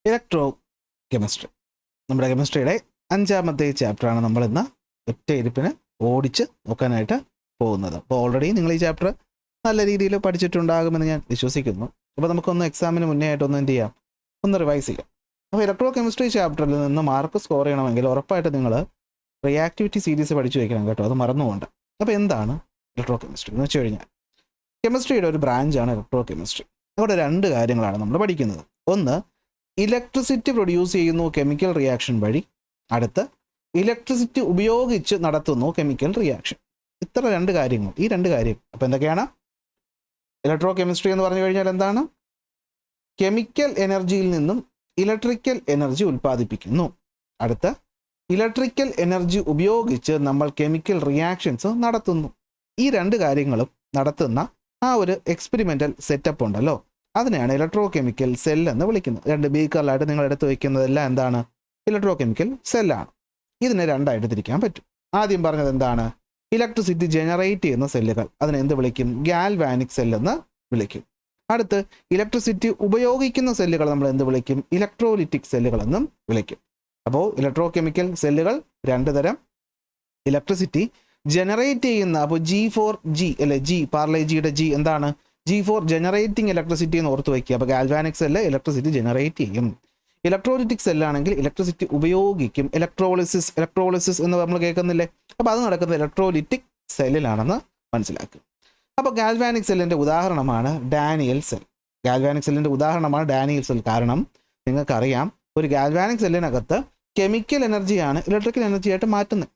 Electro chemistry. നമ്മുടെ കെമിസ്ട്രിയുടെ 5ാമത്തെ ചാപ്റ്ററാണ് നമ്മൾ ഇന്ന് ഒറ്റ ഇരിപ്പിന് ഓടിച്ച് നോക്കാനായിട്ട് പോകുന്നത്. അപ്പോൾ ഓൾറെഡി നിങ്ങൾ ഈ ചാപ്റ്റർ നല്ല രീതിയിൽ പഠിച്ചിട്ടുണ്ടാകുമെന്ന് ഞാൻ വിശ്വസിക്കുന്നു. അപ്പോൾ നമുക്കൊന്ന് എക്സാമിന് മുന്നേ ആയിട്ടൊന്ന് എന്ത് ചെയ്യാം, ഒന്ന് റിവൈസ് ചെയ്യാം. അപ്പോൾ ഇലക്ട്രോ കെമിസ്ട്രി ചാപ്റ്ററിൽ നിന്ന് മാർക്ക് സ്കോർ ചെയ്യണമെങ്കിൽ ഉറപ്പായിട്ട് നിങ്ങൾ റിയാക്ടിവിറ്റി സീരീസ് പഠിച്ചു വയ്ക്കണം കേട്ടോ, അത് മറന്നുകൊണ്ട്. അപ്പോൾ എന്താണ് ഇലക്ട്രോ കെമിസ്ട്രി എന്ന് വെച്ച് കഴിഞ്ഞാൽ, കെമിസ്ട്രിയുടെ ഒരു ബ്രാഞ്ചാണ് ഇലക്ട്രോ കെമിസ്ട്രി. അവിടെ 2 കാര്യങ്ങളാണ് നമ്മൾ പഠിക്കുന്നത്. ഒന്ന്, ഇലക്ട്രിസിറ്റി പ്രൊഡ്യൂസ് ചെയ്യുന്നു കെമിക്കൽ റിയാക്ഷൻ വഴി. അടുത്ത്, ഇലക്ട്രിസിറ്റി ഉപയോഗിച്ച് നടത്തുന്നു കെമിക്കൽ റിയാക്ഷൻ. ഇത്ര 2 കാര്യങ്ങൾ, ഈ 2 കാര്യം. അപ്പോൾ എന്തൊക്കെയാണ് ഇലക്ട്രോ കെമിസ്ട്രി എന്ന് പറഞ്ഞു കഴിഞ്ഞാൽ? എന്താണ്? കെമിക്കൽ എനർജിയിൽ നിന്നും ഇലക്ട്രിക്കൽ എനർജി ഉൽപ്പാദിപ്പിക്കുന്നു. അടുത്ത, ഇലക്ട്രിക്കൽ എനർജി ഉപയോഗിച്ച് നമ്മൾ കെമിക്കൽ റിയാക്ഷൻസ് നടത്തുന്നു. ഈ 2 കാര്യങ്ങളും നടത്തുന്ന ആ ഒരു എക്സ്പെരിമെൻ്റൽ സെറ്റപ്പ് ഉണ്ടല്ലോ, അതിനെയാണ് ഇലക്ട്രോ കെമിക്കൽ സെൽ എന്ന് വിളിക്കുന്നത്. 2 ബീക്കറിലായിട്ട് നിങ്ങൾ എടുത്ത് വയ്ക്കുന്നതെല്ലാം എന്താണ്? ഇലക്ട്രോ കെമിക്കൽ സെല്ലാണ്. ഇതിനെ 2ആയിട്ട് തിരിക്കാൻ പറ്റും. ആദ്യം പറഞ്ഞത് എന്താണ്? ഇലക്ട്രിസിറ്റി ജനറേറ്റ് ചെയ്യുന്ന സെല്ലുകൾ, അതിനെ എന്ത് വിളിക്കും? ഗാൽവാനിക് സെൽ എന്ന് വിളിക്കും. അടുത്ത്, ഇലക്ട്രിസിറ്റി ഉപയോഗിക്കുന്ന സെല്ലുകൾ നമ്മൾ എന്ത് വിളിക്കും? ഇലക്ട്രോലിറ്റിക് സെല്ലുകൾ എന്നും വിളിക്കും. അപ്പോൾ ഇലക്ട്രോ കെമിക്കൽ സെല്ലുകൾ 2 തരം. ഇലക്ട്രിസിറ്റി ജനറേറ്റ് ചെയ്യുന്ന, അപ്പോൾ G4G അല്ലെ, പാർലേജിയുടെ G എന്താണ്? G4 ജനറേറ്റിംഗ് ഇലക്ട്രിസിറ്റി എന്ന് ഓർത്ത് വയ്ക്കുക. അപ്പോൾ ഗാൽവാനിക് സെല്ല് ഇലക്ട്രിസിറ്റി ജനറേറ്റ് ചെയ്യും. ഇലക്ട്രോലിറ്റിക് സെല്ലാണെങ്കിൽ ഇലക്ട്രിസിറ്റി ഉപയോഗിക്കും. ഇലക്ട്രോളിസിസ് എന്ന് നമ്മൾ കേൾക്കുന്നില്ലേ? അപ്പോൾ അത് നടക്കുന്നത് ഇലക്ട്രോലിറ്റിക് സെല്ലിലാണെന്ന് മനസ്സിലാക്കുക. അപ്പോൾ ഗാൽവാനിക് സെല്ലിൻ്റെ ഉദാഹരണമാണ് ഡാനിയൽ സെൽ. ഗാൽവാനിക് സെല്ലിൻ്റെ ഉദാഹരണമാണ് ഡാനിയൽ സെൽ. കാരണം നിങ്ങൾക്കറിയാം, ഒരു ഗാൽവാനിക് സെല്ലിനകത്ത് കെമിക്കൽ എനർജിയാണ് ഇലക്ട്രിക്കൽ എനർജി ആയിട്ട് മാറ്റുന്നത്.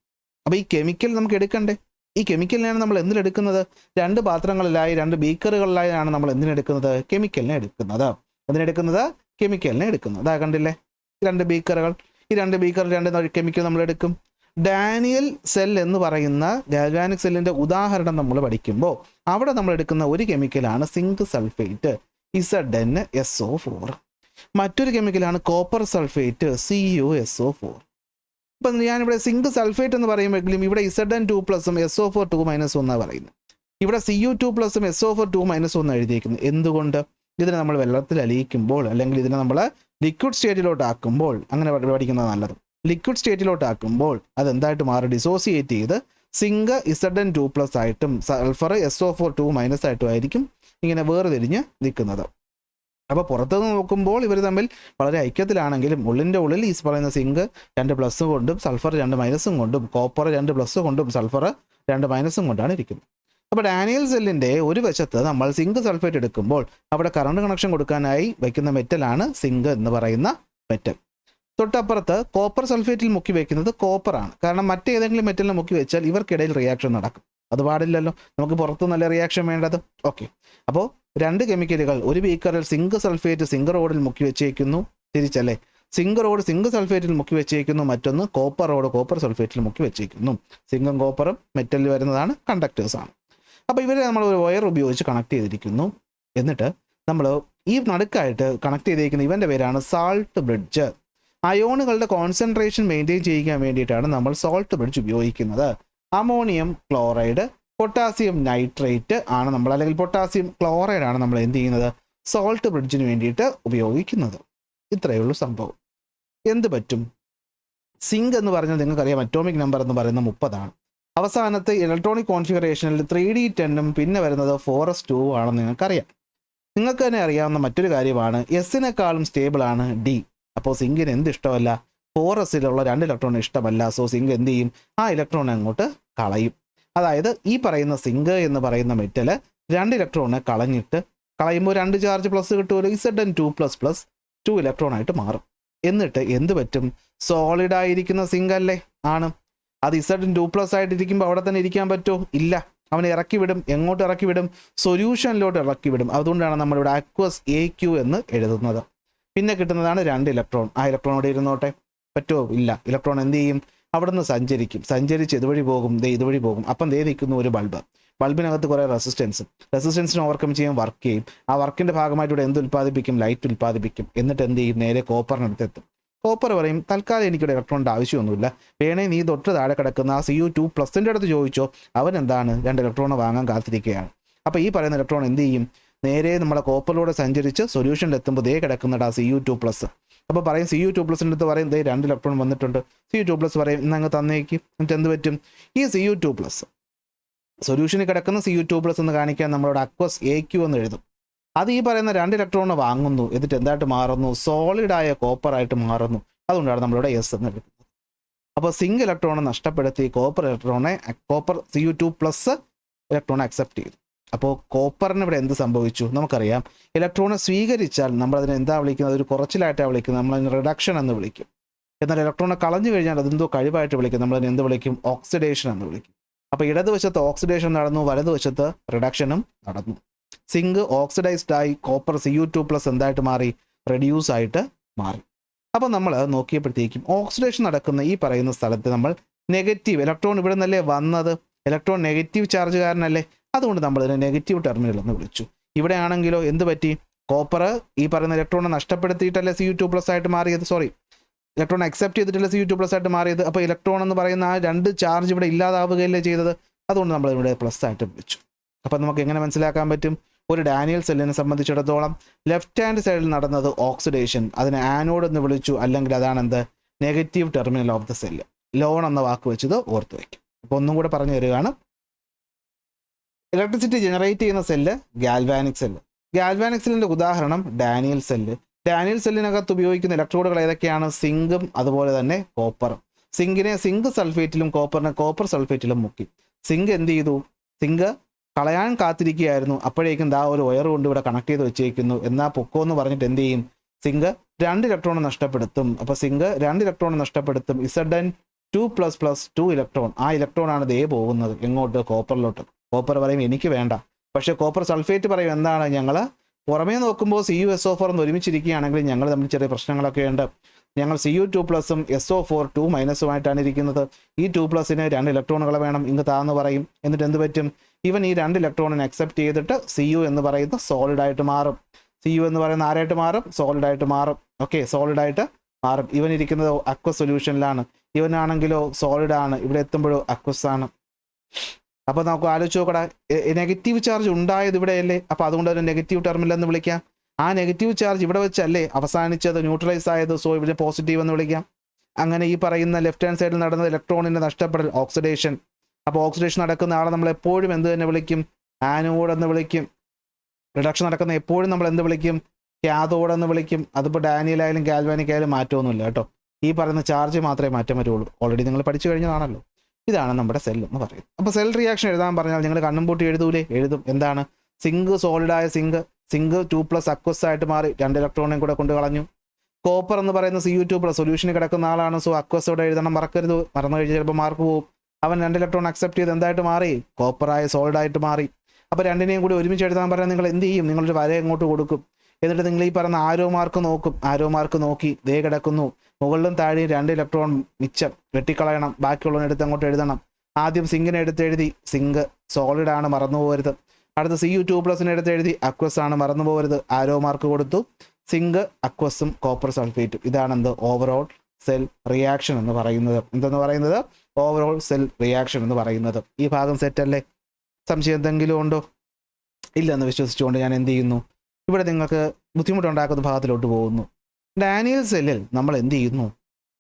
അപ്പോൾ ഈ കെമിക്കൽ നമുക്ക് എടുക്കണ്ടേ? ഈ കെമിക്കലിനാണ് നമ്മൾ എന്തിനെടുക്കുന്നത്? 2 പാത്രങ്ങളിലായി, 2 ബീക്കറുകളിലായാണ് നമ്മൾ എന്തിനെടുക്കുന്നത്? കെമിക്കലിനെ എടുക്കുന്നത്. എന്തിനെടുക്കുന്നത്? കെമിക്കലിനെ എടുക്കുന്നത്. അതാ കണ്ടില്ലേ, 2 ബീക്കറുകൾ. ഈ 2 ബീക്കറിൽ 2 കെമിക്കൽ നമ്മൾ എടുക്കും. ഡാനിയൽ സെൽ എന്ന് പറയുന്ന ഗാൽവാനിക് സെല്ലിൻ്റെ ഉദാഹരണം നമ്മൾ പഠിക്കുമ്പോൾ അവിടെ നമ്മൾ എടുക്കുന്ന ഒരു കെമിക്കലാണ് സിങ്ക് സൾഫേറ്റ്, ZnSO4. മറ്റൊരു കെമിക്കലാണ് കോപ്പർ സൾഫേറ്റ്, CuSO4. ഇപ്പം ഞാനിവിടെ സിങ്ക് സൾഫേറ്റ് എന്ന് പറയുമ്പോഴെങ്കിലും ഇവിടെ Zn2+ SO4 2- 1 പറയുന്നത്. ഇവിടെ Cu2+ SO4 2- 1 എഴുതിയിരിക്കുന്നത്. എന്തുകൊണ്ട്? ഇതിനെ നമ്മൾ വെള്ളത്തിൽ അലിയിക്കുമ്പോൾ, അല്ലെങ്കിൽ ഇതിനെ നമ്മൾ ലിക്വിഡ് സ്റ്റേറ്റിലോട്ട് ആക്കുമ്പോൾ, അങ്ങനെ പഠിക്കുന്നത് നല്ലത്. ലിക്വിഡ് സ്റ്റേറ്റിലോട്ട് ആക്കുമ്പോൾ അതെന്തായിട്ട് മാറി? ഡിസോസിയേറ്റ് ചെയ്ത് സിങ്ക് Zn2+ ആയിട്ടും സൾഫർ SO4 2- ആയിട്ടും ആയിരിക്കും ഇങ്ങനെ വേർതിരിഞ്ഞ് നിൽക്കുന്നത്. അപ്പോൾ പുറത്തുനിന്ന് നോക്കുമ്പോൾ ഇവർ തമ്മിൽ വളരെ ഐക്യത്തിലാണെങ്കിലും ഉള്ളിൻ്റെ ഉള്ളിൽ ഈ പറയുന്ന സിങ്ക് 2+ കൊണ്ടും സൾഫർ 2- കൊണ്ടും കോപ്പർ 2+ കൊണ്ടും സൾഫർ 2- കൊണ്ടാണ് ഇരിക്കുന്നത്. അപ്പോൾ ഡാനിയൽ സെല്ലിൻ്റെ ഒരു വശത്ത് നമ്മൾ സിങ്ക് സൾഫേറ്റ് എടുക്കുമ്പോൾ അവിടെ കറണ്ട് കണക്ഷൻ കൊടുക്കാനായി വയ്ക്കുന്ന മെറ്റലാണ് സിങ്ക് എന്ന് പറയുന്ന മെറ്റൽ. തൊട്ടപ്പുറത്ത് കോപ്പർ സൾഫേറ്റിൽ മുക്കി വയ്ക്കുന്നത് കോപ്പറാണ്. കാരണം മറ്റേതെങ്കിലും മെറ്റലിൽ മുക്കി വെച്ചാൽ ഇവർക്കിടയിൽ റിയാക്ഷൻ നടക്കും. അത് പാടില്ലല്ലോ, നമുക്ക് പുറത്ത് നല്ല റിയാക്ഷൻ വേണ്ടത്. ഓക്കെ, അപ്പോൾ 2 കെമിക്കലുകൾ ഒരു ബീക്കറിൽ സിങ്ക് സൾഫേറ്റ് സിങ്ക് റോഡിൽ മുക്കി വെച്ചേക്കുന്നു, തിരിച്ചല്ലേ? സിങ്ക് റോഡ് സിങ്ക് സൾഫേറ്റിൽ മുക്കി വെച്ചേക്കുന്നു, മറ്റൊന്ന് കോപ്പർ റോഡ് കോപ്പർ സൾഫേറ്റിൽ മുക്കി വെച്ചേക്കുന്നു. സിങ്കും കോപ്പറും മെറ്റലിൽ വരുന്നതാണ്, കണ്ടക്ടേഴ്സാണ്. അപ്പോൾ ഇവരെ നമ്മൾ ഒരു വയർ ഉപയോഗിച്ച് കണക്ട് ചെയ്തിരിക്കുന്നു. എന്നിട്ട് നമ്മൾ ഈ നടുക്കായിട്ട് കണക്ട് ചെയ്തിരിക്കുന്ന ഇവൻ്റെ പേരാണ് സാൾട്ട് ബ്രിഡ്ജ്. അയോണുകളുടെ കോൺസെൻട്രേഷൻ മെയിൻറ്റെയിൻ ചെയ്യാൻ വേണ്ടിയിട്ടാണ് നമ്മൾ സോൾട്ട് ബ്രിഡ്ജ് ഉപയോഗിക്കുന്നത്. അമോണിയം ക്ലോറൈഡ്, പൊട്ടാസ്യം നൈട്രേറ്റ് ആണ് നമ്മൾ, അല്ലെങ്കിൽ പൊട്ടാസ്യം ക്ലോറൈഡ് ആണ് നമ്മൾ എന്ത് ചെയ്യുന്നത്? സോൾട്ട് ബ്രിഡ്ജിന് വേണ്ടിയിട്ട് ഉപയോഗിക്കുന്നത്. ഇത്രയേ ഉള്ളൂ സംഭവം. എന്ത് പറ്റും? സിങ്ക് എന്ന് പറഞ്ഞാൽ നിങ്ങൾക്കറിയാം, അറ്റോമിക് നമ്പർ എന്ന് പറയുന്നത് 30 അവസാനത്തെ ഇലക്ട്രോണിക് കോൺഫിഗറേഷനിൽ 3d10 പിന്നെ വരുന്നത് 4s2 ആണെന്ന് നിങ്ങൾക്കറിയാം. നിങ്ങൾക്ക് തന്നെ അറിയാവുന്ന മറ്റൊരു കാര്യമാണ്, എസിനേക്കാളും സ്റ്റേബിളാണ് D. അപ്പോൾ സിങ്കിന് എന്ത് ഇഷ്ടമല്ല? 4sലുള്ള 2 ഇലക്ട്രോൺ ഇഷ്ടമല്ല. സോ സിങ്ക് എന്ത് ചെയ്യും? ആ ഇലക്ട്രോൺ അങ്ങോട്ട് കളയും. അതായത് ഈ പറയുന്ന സിങ്ക് എന്ന് പറയുന്ന മെറ്റൽ 2 ഇലക്ട്രോണിനെ കളയുമ്പോൾ 2 ചാർജ് പ്ലസ് കിട്ടുമല്ലോ, Zn2++ 2 ഇലക്ട്രോൺ ആയിട്ട് മാറും. എന്നിട്ട് എന്ത് പറ്റും? സോളിഡ് ആയിരിക്കുന്ന സിങ്ക് അല്ലേ? ആണ്. അത് Zn2+ ആയിട്ടിരിക്കുമ്പോൾ അവിടെ തന്നെ ഇരിക്കാൻ പറ്റുമോ? ഇല്ല. അവനെ ഇറക്കി വിടും. എങ്ങോട്ട് ഇറക്കി വിടും? സൊല്യൂഷനിലോട്ട് ഇറക്കി വിടും. അതുകൊണ്ടാണ് നമ്മളിവിടെ അക്വസ് AQ എന്ന് എഴുതുന്നത്. പിന്നെ കിട്ടുന്നതാണ് 2 ഇലക്ട്രോൺ. ആ ഇലക്ട്രോൺ ഇവിടെ ഇരുന്നോട്ടെ, പറ്റുമോ? ഇല്ല. ഇലക്ട്രോൺ എന്ത് ചെയ്യും? അവിടുന്ന് സഞ്ചരിച്ച് ഇതുവഴി പോകും, ഇതുവഴി പോകും. അപ്പം നിൽക്കുന്ന ഒരു ബൾബിനകത്ത് കുറേ റെസിസ്റ്റൻസിനെ ഓവർകം ചെയ്യാൻ വർക്ക് ചെയ്യും. ആ വർക്കിൻ്റെ ഭാഗമായിട്ട് ഇവിടെ എന്ത് ഉൽപ്പാദിപ്പിക്കും? ലൈറ്റ് ഉൽപ്പാദിപ്പിക്കും. എന്നിട്ട് എന്ത് ചെയ്യും? നേരെ കോപ്പറിനടുത്ത് എത്തും. കോപ്പർ പറയും, തൽക്കാലം എനിക്കിവിടെ ഇലക്ട്രോണിൻ്റെ ആവശ്യമൊന്നുമില്ല, വേണേ നീ തൊട്ട് താഴെ കിടക്കുന്ന ആ Cu2+ അടുത്ത് ചോദിച്ചോ. അവൻ എന്താണ്? 2 ഇലക്ട്രോൺ വാങ്ങാൻ കാത്തിരിക്കുകയാണ്. അപ്പോൾ ഈ പറയുന്ന ഇലക്ട്രോൺ എന്ത് ചെയ്യും? നേരെ നമ്മുടെ കോപ്പറിലൂടെ സഞ്ചരിച്ച് സൊല്യൂഷനിൽ എത്തുമ്പോൾ ദേ കിടക്കുന്നടാ Cu2+. അപ്പോൾ പറയും Cu2+ൻ്റെ അടുത്ത് പറയും ദേ 2 ഇലക്ട്രോൺ വന്നിട്ടുണ്ട്. Cu2+ പറയും ഇന്നങ്ങ് തന്നേക്ക്. എന്നിട്ട് എന്ത് പറ്റും? ഈ Cu2+ സൊല്യൂഷനിൽ കിടക്കുന്ന Cu2+ എന്ന് കാണിക്കാൻ നമ്മളോട് അക്വസ് AQ എന്ന് എഴുതും. അത് ഈ പറയുന്ന 2 ഇലക്ട്രോൺ വാങ്ങുന്നു. എന്നിട്ട് എന്തായിട്ട് മാറുന്നു? സോളിഡായ കോപ്പറായിട്ട് മാറുന്നു. അതുകൊണ്ടാണ് നമ്മളിവിടെ എസ് എന്ന് എടുക്കുന്നത്. അപ്പോൾ സിങ്ക് ഇലക്ട്രോൺ നഷ്ടപ്പെടുത്തി കോപ്പർ Cu2+ ഇലക്ട്രോൺ അക്സെപ്റ്റ് ചെയ്തു. അപ്പോൾ കോപ്പറിന് ഇവിടെ എന്ത് സംഭവിച്ചു? നമുക്കറിയാം, ഇലക്ട്രോണെ സ്വീകരിച്ചാൽ നമ്മളതിനെ എന്താ വിളിക്കുന്നത്? ഒരു കുറച്ചിലായിട്ടാണ് വിളിക്കുന്നത്. നമ്മളതിന് റിഡക്ഷൻ എന്ന് വിളിക്കും. എന്നാൽ ഇലക്ട്രോണെ കളഞ്ഞു കഴിഞ്ഞാൽ അതെന്തോ കഴിവായിട്ട് വിളിക്കും. നമ്മളതിന് എന്ത് വിളിക്കും? ഓക്സിഡേഷൻ എന്ന് വിളിക്കും. അപ്പോൾ ഇടതുവശത്ത് ഓക്സിഡേഷൻ നടന്നു, വലതുവശത്ത് റിഡക്ഷനും നടന്നു. സിങ്ക് ഓക്സിഡൈസ്ഡ് ആയി കോപ്പർ Cu2+ എന്തായിട്ട് മാറി? റെഡ്യൂസ് ആയിട്ട് മാറി. അപ്പോൾ നമ്മൾ നോക്കിയപ്പോഴത്തേക്കും ഓക്സിഡേഷൻ നടക്കുന്ന ഈ പറയുന്ന സ്ഥലത്ത് നമ്മൾ നെഗറ്റീവ് ഇലക്ട്രോൺ ഇവിടെ നിന്നല്ലേ വന്നത്, ഇലക്ട്രോൺ നെഗറ്റീവ് ചാർജുകാരനല്ലേ, അതുകൊണ്ട് നമ്മൾ ഇതിനെ നെഗറ്റീവ് ടെർമിനൽ എന്ന് വിളിച്ചു. ഇവിടെ ആണെങ്കിലോ എന്ത് പറ്റി? കോപ്പർ ഈ പറയുന്ന ഇലക്ട്രോണെ നഷ്ടപ്പെടുത്തിയിട്ടല്ലേ Cu2+ ആയിട്ട് മാറിയത്. ഇലക്ട്രോൺ അക്സെപ്റ്റ് ചെയ്തിട്ടല്ലേ Cu2+ ആയിട്ട് മാറിയത്. അപ്പോൾ ഇലക്ട്രോൺ എന്ന് പറയുന്ന ആ 2 ചാർജ് ഇവിടെ ഇല്ലാതാവുകയല്ലേ ചെയ്തത്. അതുകൊണ്ട് നമ്മൾ ഇവിടെ പ്ലസ് ആയിട്ട് വിളിച്ചു. അപ്പോൾ നമുക്ക് എങ്ങനെ മനസ്സിലാക്കാൻ പറ്റും? ഒരു ഡാനിയൽ സെല്ലിനെ സംബന്ധിച്ചിടത്തോളം ലെഫ്റ്റ് ഹാൻഡ് സൈഡിൽ നടന്നത് ഓക്സിഡേഷൻ, അതിനെ ആനോഡ് എന്ന് വിളിച്ചു. അല്ലെങ്കിൽ അതാണെന്ത്? Negative terminal of the cell. ലോൺ എന്ന വാക്ക് വെച്ചത് ഓർത്ത് വയ്ക്കും. അപ്പോൾ ഒന്നും കൂടെ പറഞ്ഞു തരികയാണ്. ഇലക്ട്രിസിറ്റി ജനറേറ്റ് ചെയ്യുന്ന സെല്ല് ഗാൽവാനിക് സെല്ല്. ഗാൽവാനിക് സെല്ലിൻ്റെ ഉദാഹരണം ഡാനിയൽ സെല്ല്. ഡാനിയൽ സെല്ലിനകത്ത് ഉപയോഗിക്കുന്ന ഇലക്ട്രോഡുകൾ ഏതൊക്കെയാണ്? സിങ്കും അതുപോലെ തന്നെ കോപ്പറും. സിങ്കിനെ സിങ്ക് സൾഫേറ്റിലും കോപ്പറിനെ കോപ്പർ സൾഫേറ്റിലും മുക്കി. സിങ്ക് എന്ത് ചെയ്തു? സിങ്ക് കളയാൻ കാത്തിരിക്കുകയായിരുന്നു. അപ്പോഴേക്കും ദാ ഒരു വയർ കൊണ്ട് ഇവിടെ കണക്ട് ചെയ്ത് വെച്ചേക്കുന്നു. എന്നാൽ പൊക്കോ എന്ന് പറഞ്ഞിട്ട് എന്ത് ചെയ്യും? സിങ്ക് 2 ഇലക്ട്രോൺ നഷ്ടപ്പെടുത്തും. അപ്പോൾ സിങ്ക് 2 ഇലക്ട്രോൺ നഷ്ടപ്പെടുത്തും. Zn2++2 electron. ആ ഇലക്ട്രോൺ ആണ് ദേ പോകുന്നത് എങ്ങോട്ട്? കോപ്പറിലോട്ട്. കോപ്പർ പറയും എനിക്ക് വേണ്ട. പക്ഷേ കോപ്പർ സൾഫേറ്റ് പറയും എന്താണ്? ഞങ്ങൾ പുറമേ നോക്കുമ്പോൾ CuSO4 എന്ന് ഒരുമിച്ചിരിക്കുകയാണെങ്കിൽ ഞങ്ങൾ തമ്മിൽ ചെറിയ പ്രശ്നങ്ങളൊക്കെ ഉണ്ട്. ഞങ്ങൾ Cu2+ഉം SO4 2- ഇരിക്കുന്നത്. ഈ 2+ന് 2 ഇലക്ട്രോണുകൾ വേണം, ഇങ്ങ് താന്ന് പറയും. എന്നിട്ട് എന്ത് പറ്റും? ഇവൻ ഈ 2 ഇലക്ട്രോണിനെ അക്സെപ്റ്റ് ചെയ്തിട്ട് Cu എന്ന് പറയുന്ന സോളിഡായിട്ട് മാറും. Cu എന്ന് പറയുന്ന ആരായിട്ട് മാറും? സോളിഡായിട്ട് മാറും. ഓക്കെ, സോളിഡായിട്ട് മാറും. ഇവൻ ഇരിക്കുന്നത് അക്വസ് സൊല്യൂഷനിലാണ്. ഇവനാണെങ്കിലോ സോളിഡാണ്. ഇവിടെ എത്തുമ്പോഴോ അക്വസ് ആണ്. അപ്പോൾ നമുക്ക് ആലോചിച്ച് നോക്കടാ, നെഗറ്റീവ് ചാർജ് ഉണ്ടായത് ഇവിടെയല്ലേ. അപ്പോൾ അതുകൊണ്ട് ഒരു നെഗറ്റീവ് ടെർമിനൽ എന്ന് വിളിക്കാം. ആ നെഗറ്റീവ് ചാർജ് ഇവിടെ വെച്ചല്ലേ അവസാനിച്ചത്, ന്യൂട്രലൈസ് ആയത്. സോ ഇവിടെ പോസിറ്റീവ് എന്ന് വിളിക്കാം. അങ്ങനെ ഈ പറയുന്ന ലെഫ്റ്റ് ഹാൻഡ് സൈഡിൽ നടന്ന ഇലക്ട്രോണിൻ്റെ നഷ്ടപ്പെടൽ ഓക്സിഡേഷൻ. അപ്പോൾ ഓക്സിഡേഷൻ നടക്കുന്ന ആളെ നമ്മൾ എപ്പോഴും എന്ത് തന്നെ വിളിക്കും? ആനോഡ് എന്ന് വിളിക്കും. റിഡക്ഷൻ നടക്കുന്ന എപ്പോഴും നമ്മൾ എന്ത് വിളിക്കും? കാഥോഡ് എന്ന് വിളിക്കും. അതിപ്പോൾ ഡാനിയൽ ആയാലും ഗാൽവാനിക് ആയാലും മാറ്റമൊന്നുമില്ല കേട്ടോ. ഈ പറയുന്ന ചാർജ് മാത്രമേ മാറ്റം വരുള്ളൂ. ഓൾറെഡി നിങ്ങൾ പഠിച്ചു കഴിഞ്ഞതാണല്ലോ. ഇതാണ് നമ്മുടെ സെൽ എന്ന് പറയുന്നത്. അപ്പോൾ സെൽ റിയാക്ഷൻ എഴുതാൻ പറഞ്ഞാൽ നിങ്ങൾ കണ്ണും പൂട്ടി എഴുതൂലേ? എഴുതും. എന്താണ്? സിങ്ക് സോളിഡായ സിങ്ക് 2+ അക്വസ് ആയിട്ട് മാറി, 2 ഇലക്ട്രോണിനെയും കൂടെ കൊണ്ട് കളഞ്ഞു. കോപ്പർ എന്ന് പറയുന്ന Cu2+ സൊല്യൂഷനിൽ കിടക്കുന്ന ആളാണ്. സോ അക്വസോടെ എഴുതണം, മറക്കരുത്. മറന്നു കഴിഞ്ഞാൽ ചിലപ്പോൾ മാർക്ക് പോകും. അവൻ 2 ഇലക്ട്രോൺ അക്സെപ്റ്റ് ചെയ്ത് എന്തായിട്ട് മാറി? കോപ്പറായ സോളിഡായിട്ട് മാറി. അപ്പോൾ 2നെയും കൂടി ഒരുമിച്ച് എഴുതാൻ പറഞ്ഞാൽ നിങ്ങൾ എന്ത് ചെയ്യും? നിങ്ങളൊരു വര അങ്ങോട്ട് കൊടുക്കും. എന്നിട്ട് നിങ്ങൾ ഈ പറയുന്ന ആരോ മാർക്ക് നോക്കും. ആരോ മാർക്ക് നോക്കി ദേ കിടക്കുന്നു, മുകളിലും താഴെയും 2 ഇലക്ട്രോൺ മിച്ചം, വെട്ടിക്കളയണം. ബാക്കിയുള്ളവനെ എടുത്ത് അങ്ങോട്ട് എഴുതണം. ആദ്യം സിങ്കിനെ എടുത്ത് എഴുതി, സിങ്ക് സോളിഡാണ്, മറന്നു പോകരുത്. അടുത്ത Cu2+നെ എടുത്ത് എഴുതി, അക്വസ് ആണ്, മറന്നു പോകരുത്. ആരോ മാർക്ക് കൊടുത്തു. സിങ്ക് അക്വസും കോപ്പർ സൾഫേറ്റും. ഇതാണെന്ത്? ഓവറോൾ സെൽ റിയാക്ഷൻ എന്ന് പറയുന്നത്. എന്തെന്ന് പറയുന്നത്? ഓവറോൾ സെൽ റിയാക്ഷൻ എന്ന് പറയുന്നത്. ഈ ഭാഗം സെറ്റല്ലേ? സംശയം എന്തെങ്കിലും ഉണ്ടോ? ഇല്ലെന്ന് വിശ്വസിച്ചുകൊണ്ട് ഞാൻ എന്ത് ചെയ്യുന്നു? ഇവിടെ നിങ്ങൾക്ക് ബുദ്ധിമുട്ടുണ്ടാക്കുന്ന ഭാഗത്തിലോട്ട് പോകുന്നു. ഡാനിയൽ സെല്ലിൽ നമ്മൾ എന്ത് ചെയ്യുന്നു?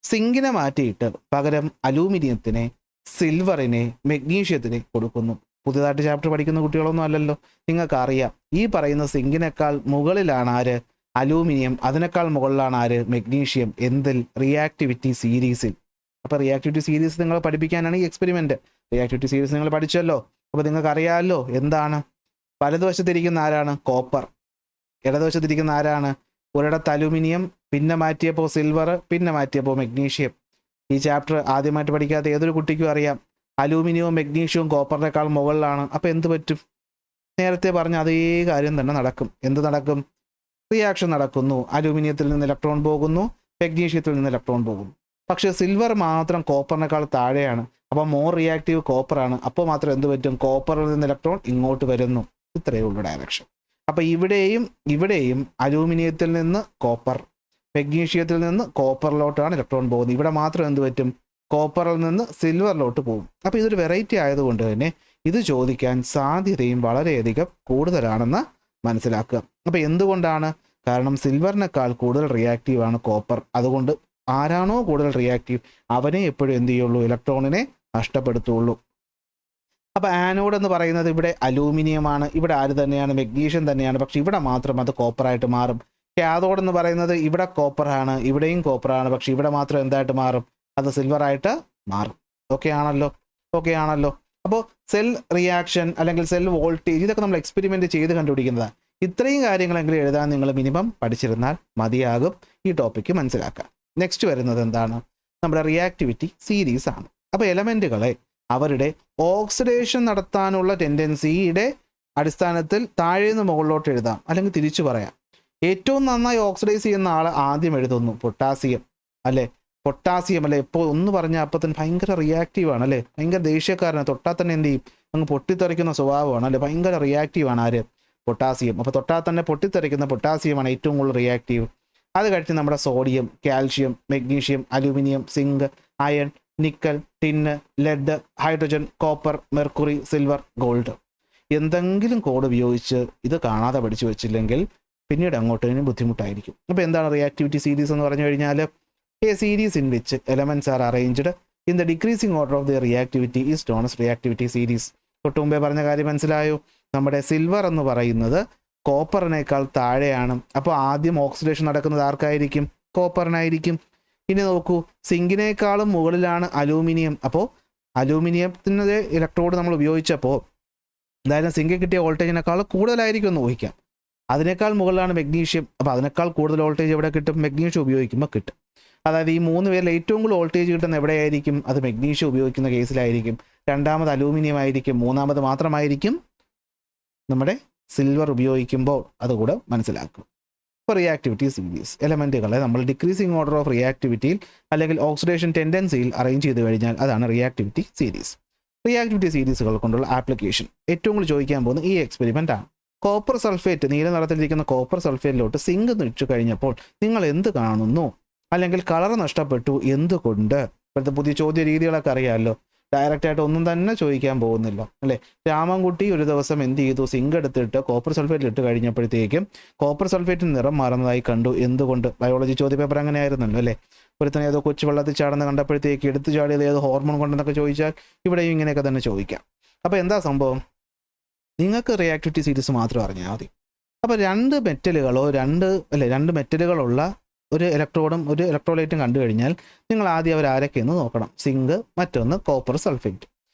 സിങ്കിനെ മാറ്റിയിട്ട് പകരം അലൂമിനിയത്തിനെ, സിൽവറിനെ, മെഗ്നീഷ്യത്തിനെ കൊടുക്കുന്നു. പുതിയതായിട്ട് ചാപ്റ്റർ പഠിക്കുന്ന കുട്ടികളൊന്നും അല്ലല്ലോ. നിങ്ങൾക്കറിയാം ഈ പറയുന്ന സിങ്കിനേക്കാൾ മുകളിലാണ് ആര്? അലൂമിനിയം. അതിനേക്കാൾ മുകളിലാണ് ആര്? മെഗ്നീഷ്യം. എന്തിൽ? റിയാക്ടിവിറ്റി സീരീസിൽ. അപ്പോൾ റിയാക്ടിവിറ്റി സീരീസ് നിങ്ങൾ പഠിപ്പിക്കാനാണ് ഈ എക്സ്പെരിമെൻറ്റ്. റിയാക്ടിവിറ്റി സീരീസ് നിങ്ങൾ പഠിച്ചല്ലോ. അപ്പോൾ നിങ്ങൾക്കറിയാമല്ലോ എന്താണ്? വലതുവശത്തിരിക്കുന്ന ആരാണ്? കോപ്പർ. ഇടതുവശത്തിരിക്കുന്ന ആരാണ്? ഒരിടത്ത് അലൂമിനിയം, പിന്നെ മാറ്റിയപ്പോൾ സിൽവർ, പിന്നെ മാറ്റിയപ്പോൾ മെഗ്നീഷ്യം. ഈ ചാപ്റ്റർ ആദ്യമായിട്ട് പഠിക്കാത്ത ഏതൊരു കുട്ടിക്കും അറിയാം അലൂമിനിയവും മെഗ്നീഷ്യവും കോപ്പറിനേക്കാൾ മുകളിലാണ്. അപ്പോൾ എന്ത് പറ്റും? നേരത്തെ പറഞ്ഞ അതേ കാര്യം തന്നെ നടക്കും. എന്ത് നടക്കും? റിയാക്ഷൻ നടക്കുന്നു. അലൂമിനിയത്തിൽ നിന്ന് ഇലക്ട്രോൺ പോകുന്നു, മെഗ്നീഷ്യത്തിൽ നിന്ന് ഇലക്ട്രോൺ പോകുന്നു. പക്ഷേ സിൽവർ മാത്രം കോപ്പറിനേക്കാൾ താഴെയാണ്. അപ്പോൾ മോർ റിയാക്റ്റീവ് കോപ്പറാണ്. അപ്പോൾ മാത്രം എന്ത് പറ്റും? കോപ്പറിൽ നിന്ന് ഇലക്ട്രോൺ ഇങ്ങോട്ട് വരുന്നു. ഇത്രയേ ഉള്ളൂ ഡയറക്ഷൻ. അപ്പോൾ ഇവിടെയും അലൂമിനിയത്തിൽ നിന്ന് കോപ്പർ, മെഗ്നീഷ്യത്തിൽ നിന്ന് കോപ്പറിലോട്ടാണ് ഇലക്ട്രോൺ പോകുന്നത്. ഇവിടെ മാത്രം എന്ത് പറ്റും? കോപ്പറിൽ നിന്ന് സിൽവറിലോട്ട് പോകും. അപ്പോൾ ഇതൊരു വെറൈറ്റി ആയതുകൊണ്ട് തന്നെ ഇത് ചോദിക്കാൻ സാധ്യതയും വളരെയധികം കൂടുതലാണെന്ന് മനസ്സിലാക്കുക. അപ്പോൾ എന്തുകൊണ്ടാണ്? കാരണം സിൽവറിനേക്കാൾ കൂടുതൽ റിയാക്റ്റീവാണ് കോപ്പർ. അതുകൊണ്ട് ആരാണോ കൂടുതൽ റിയാക്റ്റീവ് അവനെ എപ്പോഴും എന്ത് ചെയ്യുള്ളൂ? ഇലക്ട്രോണിനെ നഷ്ടപ്പെടുത്തുള്ളൂ. അപ്പോൾ ആനോഡ് എന്ന് പറയുന്നത് ഇവിടെ അലൂമിനിയമാണ്, ഇവിടെ ആര് തന്നെയാണ്? മെഗ്നീഷ്യം തന്നെയാണ്. പക്ഷെ ഇവിടെ മാത്രം അത് കോപ്പറായിട്ട് മാറും. കാഥോഡ് എന്ന് പറയുന്നത് ഇവിടെ കോപ്പറാണ്, ഇവിടെയും കോപ്പറാണ്. പക്ഷെ ഇവിടെ മാത്രം എന്തായിട്ട് മാറും? അത് സിൽവറായിട്ട് മാറും. ഓക്കെ ആണല്ലോ. അപ്പോൾ സെൽ റിയാക്ഷൻ അല്ലെങ്കിൽ സെൽ വോൾട്ടേജ് ഇതൊക്കെ നമ്മൾ എക്സ്പെരിമെൻ്റ് ചെയ്ത് കണ്ടുപിടിക്കുന്നതാണ്. ഇത്രയും കാര്യങ്ങളെങ്കിലും എഴുതാൻ നിങ്ങൾ മിനിമം പഠിച്ചിരുന്നാൽ മതിയാകും ഈ ടോപ്പിക്ക് മനസ്സിലാക്കാൻ. നെക്സ്റ്റ് വരുന്നത് എന്താണ്? നമ്മുടെ റിയാക്ടിവിറ്റി സീരീസ് ആണ്. അപ്പോൾ എലമെൻറ്റുകളെ അവരുടെ ഓക്സിഡേഷൻ നടത്താനുള്ള ടെൻഡൻസിയുടെ അടിസ്ഥാനത്തിൽ താഴേന്ന് മുകളിലോട്ട് എഴുതാം, അല്ലെങ്കിൽ തിരിച്ചു പറയാം. ഏറ്റവും നന്നായി ഓക്സിഡൈസ് ചെയ്യുന്ന ആൾ ആദ്യം എഴുതുന്നു പൊട്ടാസ്യം അല്ലേ. ഇപ്പോൾ ഒന്ന് പറഞ്ഞാൽ അപ്പം തന്നെ ഭയങ്കര റിയാക്റ്റീവാണ് അല്ലേ, ഭയങ്കര ദേഷ്യക്കാരനാണ്. തൊട്ടാൽ തന്നെ എന്ത് ചെയ്യും? അങ്ങ് പൊട്ടിത്തെറിക്കുന്ന സ്വഭാവമാണ് അല്ലേ, ഭയങ്കര റിയാക്റ്റീവാണ് ആര്? പൊട്ടാസ്യം. അപ്പോൾ തൊട്ടാൽ തന്നെ പൊട്ടിത്തെറിക്കുന്ന പൊട്ടാസ്യമാണ് ഏറ്റവും കൂടുതൽ റിയാക്റ്റീവ്. അത് കഴിഞ്ഞ് നമ്മുടെ sodium, calcium, magnesium, aluminium, zinc, iron, nickel, tin, lead, hydrogen, copper, mercury, silver, gold. എന്തെങ്കിലും കോഡ് ഉപയോഗിച്ച് ഇത് കാണാതെ പഠിച്ചു വെച്ചില്ലെങ്കിൽ പിന്നീട് അങ്ങോട്ട് ബുദ്ധിമുട്ടായിരിക്കും. അപ്പോൾ എന്താണ് റിയാക്ടിവിറ്റി സീരീസ് എന്ന് പറഞ്ഞു കഴിഞ്ഞാൽ? A series in which elements R arranged in the decreasing order of the reactivity is known as reactivity series. തൊട്ട് മുമ്പേ പറഞ്ഞ കാര്യം മനസ്സിലായോ? നമ്മുടെ സിൽവർ എന്ന് പറയുന്നത് കോപ്പറിനേക്കാൾ താഴെയാണ്. അപ്പോൾ ആദ്യം ഓക്സിഡേഷൻ നടക്കുന്നത് ആർക്കായിരിക്കും? കോപ്പറിനായിരിക്കും. ഇനി നോക്കൂ, സിങ്കിനേക്കാളും മുകളിലാണ് അലൂമിനിയം. അപ്പോൾ അലൂമിനിയത്തിൻ്റെ ഇലക്ട്രോഡ് നമ്മൾ ഉപയോഗിച്ചപ്പോൾ എന്തായാലും സിങ്കിൽ കിട്ടിയ വോൾട്ടേജിനേക്കാൾ കൂടുതലായിരിക്കും എന്ന് ഊഹിക്കാം. അതിനേക്കാൾ മുകളിലാണ് മെഗ്നീഷ്യം. അപ്പോൾ അതിനേക്കാൾ കൂടുതൽ വോൾട്ടേജ് എവിടെ കിട്ടും? മെഗ്നീഷ്യം ഉപയോഗിക്കുമ്പോൾ കിട്ടും. അതായത് ഈ 3 പേരിൽ ഏറ്റവും കൂടുതൽ വോൾട്ടേജ് കിട്ടുന്ന എവിടെയായിരിക്കും? അത് മെഗ്നീഷ്യം ഉപയോഗിക്കുന്ന കേസിലായിരിക്കും. രണ്ടാമത് അലൂമിനിയം ആയിരിക്കും. മൂന്നാമത് മാത്രമായിരിക്കും നമ്മുടെ സിൽവർ ഉപയോഗിക്കുമ്പോൾ. അതുകൂടെ മനസ്സിലാക്കും. ഇപ്പോൾ റിയാക്ടിവിറ്റി സീരീസ് എലമെൻറ്റുകളെ നമ്മൾ ഡിക്രീസിങ് ഓർഡർ ഓഫ് റിയാക്ടിവിറ്റിയിൽ അല്ലെങ്കിൽ ഓക്സിഡേഷൻ ടെൻഡൻസിയിൽ അറേഞ്ച് ചെയ്ത് കഴിഞ്ഞാൽ അതാണ് റിയാക്ടിവിറ്റി സീരീസ്. റിയാക്ടിവിറ്റി സീരീസുകൾ കൊണ്ടുള്ള ആപ്ലിക്കേഷൻ ഏറ്റവും കൂടുതൽ ചോദിക്കാൻ പോകുന്ന ഈ എക്സ്പെരിമെൻ്റ് ആണ്. കോപ്പർ സൾഫേറ്റ്, നീല നിറത്തിലിരിക്കുന്ന കോപ്പർ സൾഫേറ്റിലോട്ട് സിങ്ക് ഇട്ട് കഴിഞ്ഞപ്പോൾ നിങ്ങൾ എന്ത് കാണുന്നു? അല്ലെങ്കിൽ കളർ നഷ്ടപ്പെട്ടു, എന്തുകൊണ്ട്? ഇപ്പോഴത്തെ പുതിയ ചോദ്യ രീതികളൊക്കെ അറിയാമല്ലോ. ഡയറക്റ്റായിട്ട് ഒന്നും തന്നെ ചോദിക്കാൻ പോകുന്നില്ല അല്ലേ. രാമൻകുട്ടി ഒരു ദിവസം എന്ത് ചെയ്തു? സിങ്ക് എടുത്തിട്ട് കോപ്പർ സൾഫേറ്റിൽ ഇട്ട് കഴിഞ്ഞപ്പോഴത്തേക്കും കോപ്പർ സൾഫേറ്റിന് നിറം മാറുന്നതായി കണ്ടു. എന്തുകൊണ്ട്? ബയോളജി ചോദ്യ പേപ്പർ അങ്ങനെ ആയിരുന്നല്ലോ അല്ലേ. ഒരുത്തന്നെ ഏതോ കൊച്ചു വെള്ളത്തിൽ ചാടുന്ന കണ്ടപ്പോഴത്തേക്ക് എടുത്തു ചാടിയത് ഏതോ ഹോർമോൺ കൊണ്ടെന്നൊക്കെ ചോദിച്ചാൽ ഇവിടെയും ഇങ്ങനെയൊക്കെ തന്നെ ചോദിക്കാം. അപ്പോൾ എന്താ സംഭവം? നിങ്ങൾക്ക് റിയാക്ടിവിറ്റി സീരീസ് മാത്രം അറിഞ്ഞാൽ മതി. അപ്പോൾ രണ്ട് മെറ്റലുകളുള്ള ഒരു ഇലക്ട്രോഡും ഒരു ഇലക്ട്രോലൈറ്റും കണ്ടു കഴിഞ്ഞാൽ നിങ്ങൾ ആദ്യം അവരാരൊക്കെയെന്ന് നോക്കണം. സിങ്ക്, മറ്റൊന്ന് കോപ്പർ സൾഫേറ്റ്.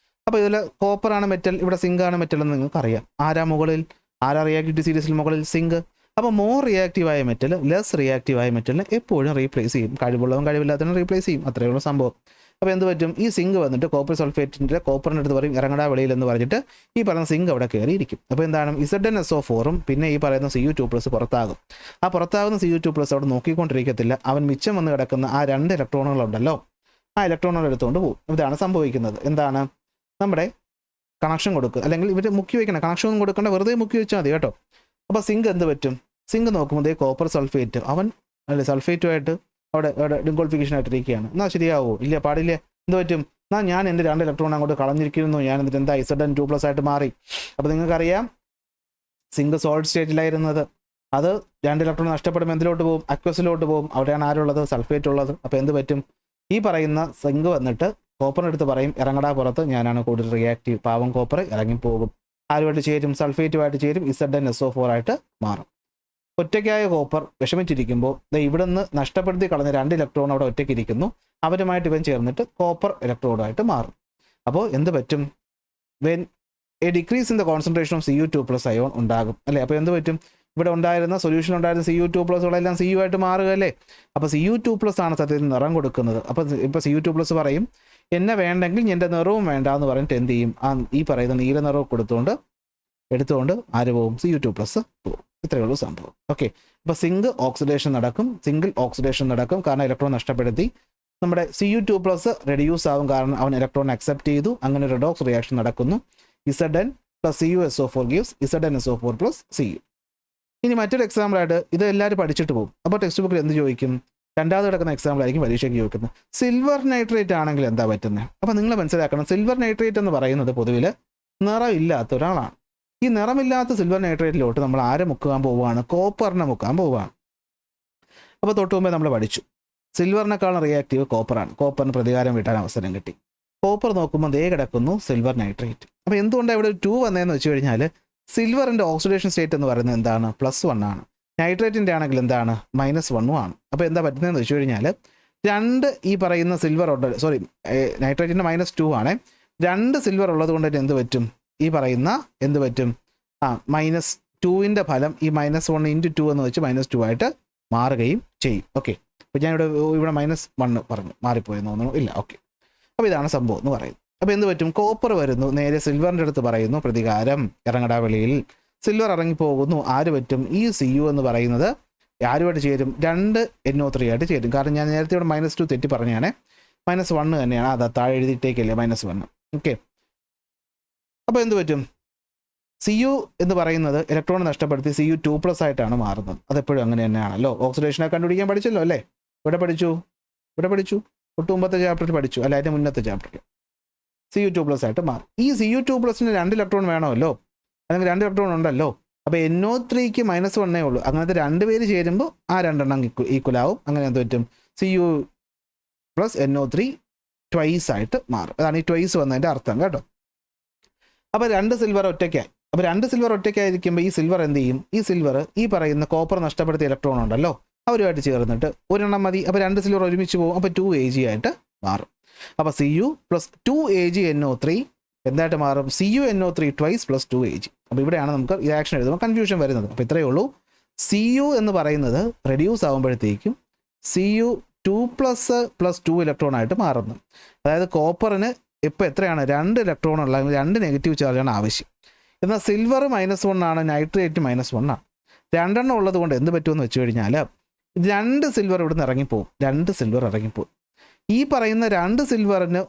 അപ്പോൾ ഇതിൽ കോപ്പറാണ് മെറ്റൽ, ഇവിടെ സിങ്കാണ് മെറ്റൽ എന്ന് നിങ്ങൾക്കറിയാം. ആരാ റിയാക്ടിവിറ്റി സീരീസിൽ മുകളിൽ? സിങ്ക്. അപ്പോൾ മോർ റിയാക്റ്റീവായ മെറ്റൽ ലെസ് റിയാക്റ്റീവായ മെറ്റലിനെ എപ്പോഴും റീപ്ലേസ് ചെയ്യും. കഴിവുള്ളതും കഴിവില്ലാത്തതിനും റീപ്ലേസ് ചെയ്യും. അത്രയുള്ള സംഭവം. അപ്പോൾ എന്ത് പറ്റും? ഈ സിങ്ക് വന്നിട്ട് കോപ്പർ സൾഫേറ്റിൻ്റെ കോപ്പറിൻ്റെ അടുത്ത് പറയും ഇറങ്ങടാ വെളിയിൽ എന്ന് പറഞ്ഞിട്ട് ഈ പറയുന്ന സിങ്ക് അവിടെ കയറിയിരിക്കും. അപ്പോൾ എന്താണ്? ZnSO4 പിന്നെ ഈ പറയുന്ന Cu2+ പുറത്താകും. ആ പുറത്താകുന്ന Cu2+ അവിടെ നോക്കിക്കൊണ്ടിരിക്കത്തില്ല. അവൻ മിച്ചം വന്ന് കിടക്കുന്ന ആ 2 ഇലക്ട്രോണുകളുണ്ടല്ലോ, ആ ഇലക്ട്രോണുകൾ എടുത്തുകൊണ്ട് പോകും. ഇതാണ് സംഭവിക്കുന്നത്. എന്താണ്? നമ്മുടെ കണക്ഷൻ കൊടുക്കുക, അല്ലെങ്കിൽ ഇവർ മുക്കി വയ്ക്കണം. കണക്ഷൻ ഒന്നും കൊടുക്കേണ്ട, വെറുതെ മുക്കി വെച്ചാൽ മതി കേട്ടോ. അപ്പോൾ സിങ്ക് എന്ത് പറ്റും? സിങ്ക് നോക്കുമ്പോൾ കോപ്പർ സൾഫേറ്റ് അവൻ സൾഫേറ്റുമായിട്ട് അവിടെ ഡിങ്കോൾഫിക്കേഷൻ ആയിട്ടിരിക്കുകയാണ്. എന്നാൽ ശരിയാവോ? ഇല്ല, പാടില്ല. എന്ത് പറ്റും? എന്നാൽ ഞാൻ എൻ്റെ 2 ഇലക്ട്രോൺ അങ്ങോട്ട് കളഞ്ഞിരിക്കുന്നു, ഞാൻ എന്നിട്ട് എന്താ Zn2+ ആയിട്ട് മാറി. അപ്പോൾ നിങ്ങൾക്കറിയാം സിങ്ക് സോളിഡ് സ്റ്റേറ്റിലായിരുന്നത്. അത് 2 ഇലക്ട്രോൺ നഷ്ടപ്പെടുമ്പോൾ എന്തിലോട്ട് പോകും? അക്വസിലോട്ട് പോകും. അവിടെയാണ് ആരുള്ളത്? സൾഫേറ്റ് ഉള്ളത്. അപ്പോൾ എന്ത് പറ്റും? ഈ പറയുന്ന സിങ്ക് വന്നിട്ട് കോപ്പറിനടുത്ത് പറയും ഇറങ്ങടാ പുറത്ത്, ഞാനാണ് കൂടുതൽ റിയാക്റ്റീവ്. പാവം കോപ്പർ ഇറങ്ങിപ്പോകും. ആരുമായിട്ട് ചേരും? സൾഫേറ്റുമായിട്ട് ചേരും. ZnSO4 ആയിട്ട് മാറും. ഒറ്റയ്ക്കായ കോപ്പർ വിഷമിച്ചിരിക്കുമ്പോൾ ഇവിടെ നിന്ന് നഷ്ടപ്പെടുത്തി കളഞ്ഞ 2 ഇലക്ട്രോൺ അവിടെ ഒറ്റയ്ക്കിരിക്കുന്നു. അവരുമായിട്ട് ഇവൻ ചേർന്നിട്ട് കോപ്പർ ഇലക്ട്രോഡായിട്ട് മാറും. അപ്പോൾ എന്ത് പറ്റും? When A decrease in the concentration of Cu2+ ion ഉണ്ടാകും അല്ലേ. അപ്പോൾ എന്ത് പറ്റും? ഇവിടെ ഉണ്ടായിരുന്ന സൊല്യൂഷൻ ഉണ്ടായിരുന്ന Cu2+കളെല്ലാം Cu ആയിട്ട് മാറുക അല്ലേ. അപ്പോൾ Cu2+ ആണ് സത്യത്തിൽ നിറം കൊടുക്കുന്നത്. അപ്പോൾ ഇപ്പോൾ Cu2+ പറയും എന്നെ വേണ്ടെങ്കിൽ എൻ്റെ നിറവും വേണ്ട എന്ന് പറഞ്ഞിട്ട് എന്ത് ചെയ്യും? ഈ പറയുന്ന നീല നിറവും എടുത്തുകൊണ്ട് ആര് പോവും? Cu2+ പോവും. ഇത്രയേ ഉള്ളൂ സംഭവം. ഓക്കെ. അപ്പോൾ സിങ്ക് ഓക്സിഡേഷൻ നടക്കും, സിംഗിൾ ഓക്സിഡേഷൻ നടക്കും. കാരണം ഇലക്ട്രോൺ നഷ്ടപ്പെടുത്തി. നമ്മുടെ Cu2+ റെഡ്യൂസ് ആവും, കാരണം അവൻ ഇലക്ട്രോൺ അക്സെപ്റ്റ് ചെയ്തു. അങ്ങനെ റെഡോക്സ് റിയാക്ഷൻ നടക്കുന്നു. Zn + CuSO4 gives ZnSO4 + Cu. ഇനി മറ്റൊരു എക്സാമ്പിളായിട്ട് ഇത് എല്ലാവരും പഠിച്ചിട്ട് പോകും. അപ്പോൾ ടെക്സ്റ്റ് ബുക്കിൽ എന്ത് ചോദിക്കും? രണ്ടാമത് കിടക്കുന്ന എക്സാമ്പിൾ ആയിരിക്കും പരീക്ഷയ്ക്ക് ചോദിക്കുന്നത്. സിൽവർ നൈട്രേറ്റ് ആണെങ്കിൽ എന്താ പറ്റുന്നത്? അപ്പോൾ നിങ്ങൾ മനസ്സിലാക്കണം, സിൽവർ നൈട്രേറ്റ് എന്ന് പറയുന്നത് പൊതുവിൽ നിറം ഇല്ലാത്ത ഒരാളാണ്. ഈ നിറമില്ലാത്ത സിൽവർ നൈട്രേറ്റിലോട്ട് നമ്മൾ ആരെ മുക്കാൻ പോവുകയാണ്? കോപ്പറിനെ മുക്കാൻ പോവുകയാണ്. അപ്പോൾ തൊട്ട് മുമ്പേ നമ്മൾ പഠിച്ചു സിൽവറിനേക്കാളും റിയാക്റ്റീവ് കോപ്പറാണ്. കോപ്പറിന് പ്രതികാരം വീട്ടാൻ അവസരം കിട്ടി. കോപ്പർ നോക്കുമ്പോൾ ദേ കിടക്കുന്നു സിൽവർ നൈട്രേറ്റ്. അപ്പോൾ എന്തുകൊണ്ടാണ് ഇവിടെ ഒരു 2 വന്നതെന്ന് വെച്ച് കഴിഞ്ഞാൽ സിൽവറിൻ്റെ ഓക്സിഡേഷൻ സ്റ്റേറ്റ് എന്ന് പറയുന്നത് എന്താണ്? +1 ആണ്. നൈട്രേറ്റിൻ്റെ ആണെങ്കിൽ എന്താണ്? -1 ആണ്. അപ്പോൾ എന്താ പറ്റുന്നതെന്ന് വെച്ച് കഴിഞ്ഞാൽ 2 ഈ പറയുന്ന സിൽവർ ഉണ്ട്, സോറി നൈട്രേറ്റിൻ്റെ -2 ആണ്. 2 സിൽവർ ഉള്ളത് കൊണ്ട് എന്ത് പറ്റും? ഈ പറയുന്ന എന്ത് പറ്റും? -2ൻ്റെ ഫലം ഈ -1 × 2 എന്ന് വെച്ച് -2 ആയിട്ട് മാറുകയും ചെയ്യും. ഓക്കെ, അപ്പോൾ ഞാനിവിടെ -1 പറഞ്ഞു, മാറിപ്പോയെന്ന് തോന്നുന്നു. ഇല്ല, ഓക്കെ. അപ്പോൾ ഇതാണ് സംഭവം എന്ന് പറയുന്നത്. അപ്പോൾ എന്ത് പറ്റും? കോപ്പർ വരുന്നു, നേരെ സിൽവറിൻ്റെ അടുത്ത് പറയുന്നു പ്രതികാരം ഇറങ്ങടാ വെളിയിൽ. സിൽവർ ഇറങ്ങിപ്പോകുന്നു. ആര് പറ്റും? ഈ Cu എന്ന് പറയുന്നത് ആരുമായിട്ട് ചേരും? 2 NO3 ആയിട്ട് ചേരും. കാരണം ഞാൻ നേരത്തെ ഇവിടെ -2 തെറ്റി പറഞ്ഞാണേ, -1 തന്നെയാണ്. അതാ താഴെ എഴുതിയിട്ടേക്കല്ലേ -1. ഓക്കെ, അപ്പോൾ എന്ത് പറ്റും? Cu എന്ന് പറയുന്നത് ഇലക്ട്രോൺ നഷ്ടപ്പെടുത്തി Cu2+ ആയിട്ടാണ് മാറുന്നത്. അതെപ്പോഴും അങ്ങനെ തന്നെയാണല്ലോ. ഓക്സിഡേഷനെ കണ്ടുപിടിക്കാൻ പഠിച്ചല്ലോ അല്ലേ? ഇവിടെ പഠിച്ചു ഒട്ടും മുമ്പത്തെ ചാപ്റ്ററിൽ പഠിച്ചു, അല്ല അതിൻ്റെ മുന്നത്തെ ചാപ്റ്ററിൽ. Cu2+ ആയിട്ട് മാറും. ഈ Cu2+ന് 2 ഇലക്ട്രോൺ വേണമല്ലോ, അല്ലെങ്കിൽ 2 ഇലക്ട്രോൺ ഉണ്ടല്ലോ. അപ്പോൾ NO3ക്ക് -1 ഉള്ളൂ. അങ്ങനത്തെ 2 പേര് ചേരുമ്പോൾ ആ 2 എണ്ണം ഈക്വൽ ആവും. അങ്ങനെ എന്ത് പറ്റും? Cu + NO3 ട്വൈസ് ആയിട്ട് മാറും. അതാണ് ഈ ട്വൈസ് വന്നതിൻ്റെ അർത്ഥം കേട്ടോ. അപ്പോൾ 2 സിൽവർ ഒറ്റയ്ക്കായി. അപ്പോൾ 2 സിൽവർ ഒറ്റയ്ക്കായിരിക്കുമ്പോൾ ഈ സിൽവർ എന്ത് ചെയ്യും? ഈ സിൽവർ ഈ പറയുന്ന കോപ്പർ നഷ്ടപ്പെടുത്തിയ ഇലക്ട്രോൺ ഉണ്ടല്ലോ, അവരുമായിട്ട് ചേർന്നിട്ട് ഒരെണ്ണം മതി. അപ്പോൾ 2 സിൽവർ ഒരുമിച്ച് പോകും. അപ്പോൾ 2Ag ആയിട്ട് മാറും. അപ്പോൾ Cu + 2AgNO3 എന്തായിട്ട് മാറും? CuNO3 twice + 2Ag. അപ്പോൾ ഇവിടെയാണ് നമുക്ക് റിയാക്ഷൻ എഴുതുമ്പോൾ കൺഫ്യൂഷൻ വരുന്നത്. അപ്പോൾ ഇത്രയേ ഉള്ളൂ. Cu എന്ന് പറയുന്നത് റെഡ്യൂസ് ആകുമ്പോഴത്തേക്കും Cu2+ + 2 ഇലക്ട്രോൺ ആയിട്ട് മാറുന്നു. അതായത് കോപ്പറിന് ഇപ്പോൾ എത്രയാണ്? 2 ഇലക്ട്രോൺ ഉള്ള 2 നെഗറ്റീവ് ചാർജാണ് ആവശ്യം. എന്നാൽ സിൽവർ -1 ആണ്, നൈട്രേറ്റ് -1 ആണ്. 2 എണ്ണം ഉള്ളത് കൊണ്ട് എന്ത് പറ്റുമെന്ന് വെച്ച് കഴിഞ്ഞാൽ 2 സിൽവർ ഇവിടുന്ന് ഇറങ്ങിപ്പോവും. 2 സിൽവർ ഇറങ്ങിപ്പോവും. ഈ പറയുന്ന 2 സിൽവറിന്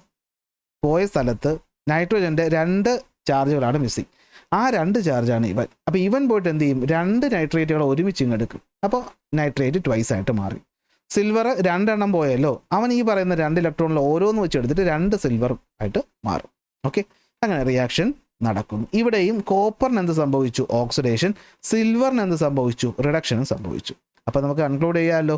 പോയ സ്ഥലത്ത് നൈട്രജൻ്റെ 2 ചാർജുകളാണ് മിസ്സിങ്. ആ 2 ചാർജാണ് ഇവൻ. അപ്പോൾ ഇവൻ പോയിട്ട് എന്ത് ചെയ്യും? 2 നൈട്രേറ്റുകൾ ഒരുമിച്ച് ഇങ്ങെടുക്കും. അപ്പോൾ നൈട്രേറ്റ് ട്വൈസ് ആയിട്ട് മാറി. സിൽവർ 2 എണ്ണം പോയല്ലോ, അവൻ ഈ പറയുന്ന 2 ഇലക്ട്രോണിൽ ഓരോന്ന് വെച്ച് എടുത്തിട്ട് 2 സിൽവർ ആയിട്ട് മാറും. ഓക്കെ, അങ്ങനെ റിയാക്ഷൻ നടക്കും. ഇവിടെയും കോപ്പറിന് എന്ത് സംഭവിച്ചു? ഓക്സിഡേഷൻ. സിൽവറിന് എന്ത് സംഭവിച്ചു? റിഡക്ഷനും സംഭവിച്ചു. അപ്പോൾ നമുക്ക് കൺക്ലൂഡ് ചെയ്യാമല്ലോ.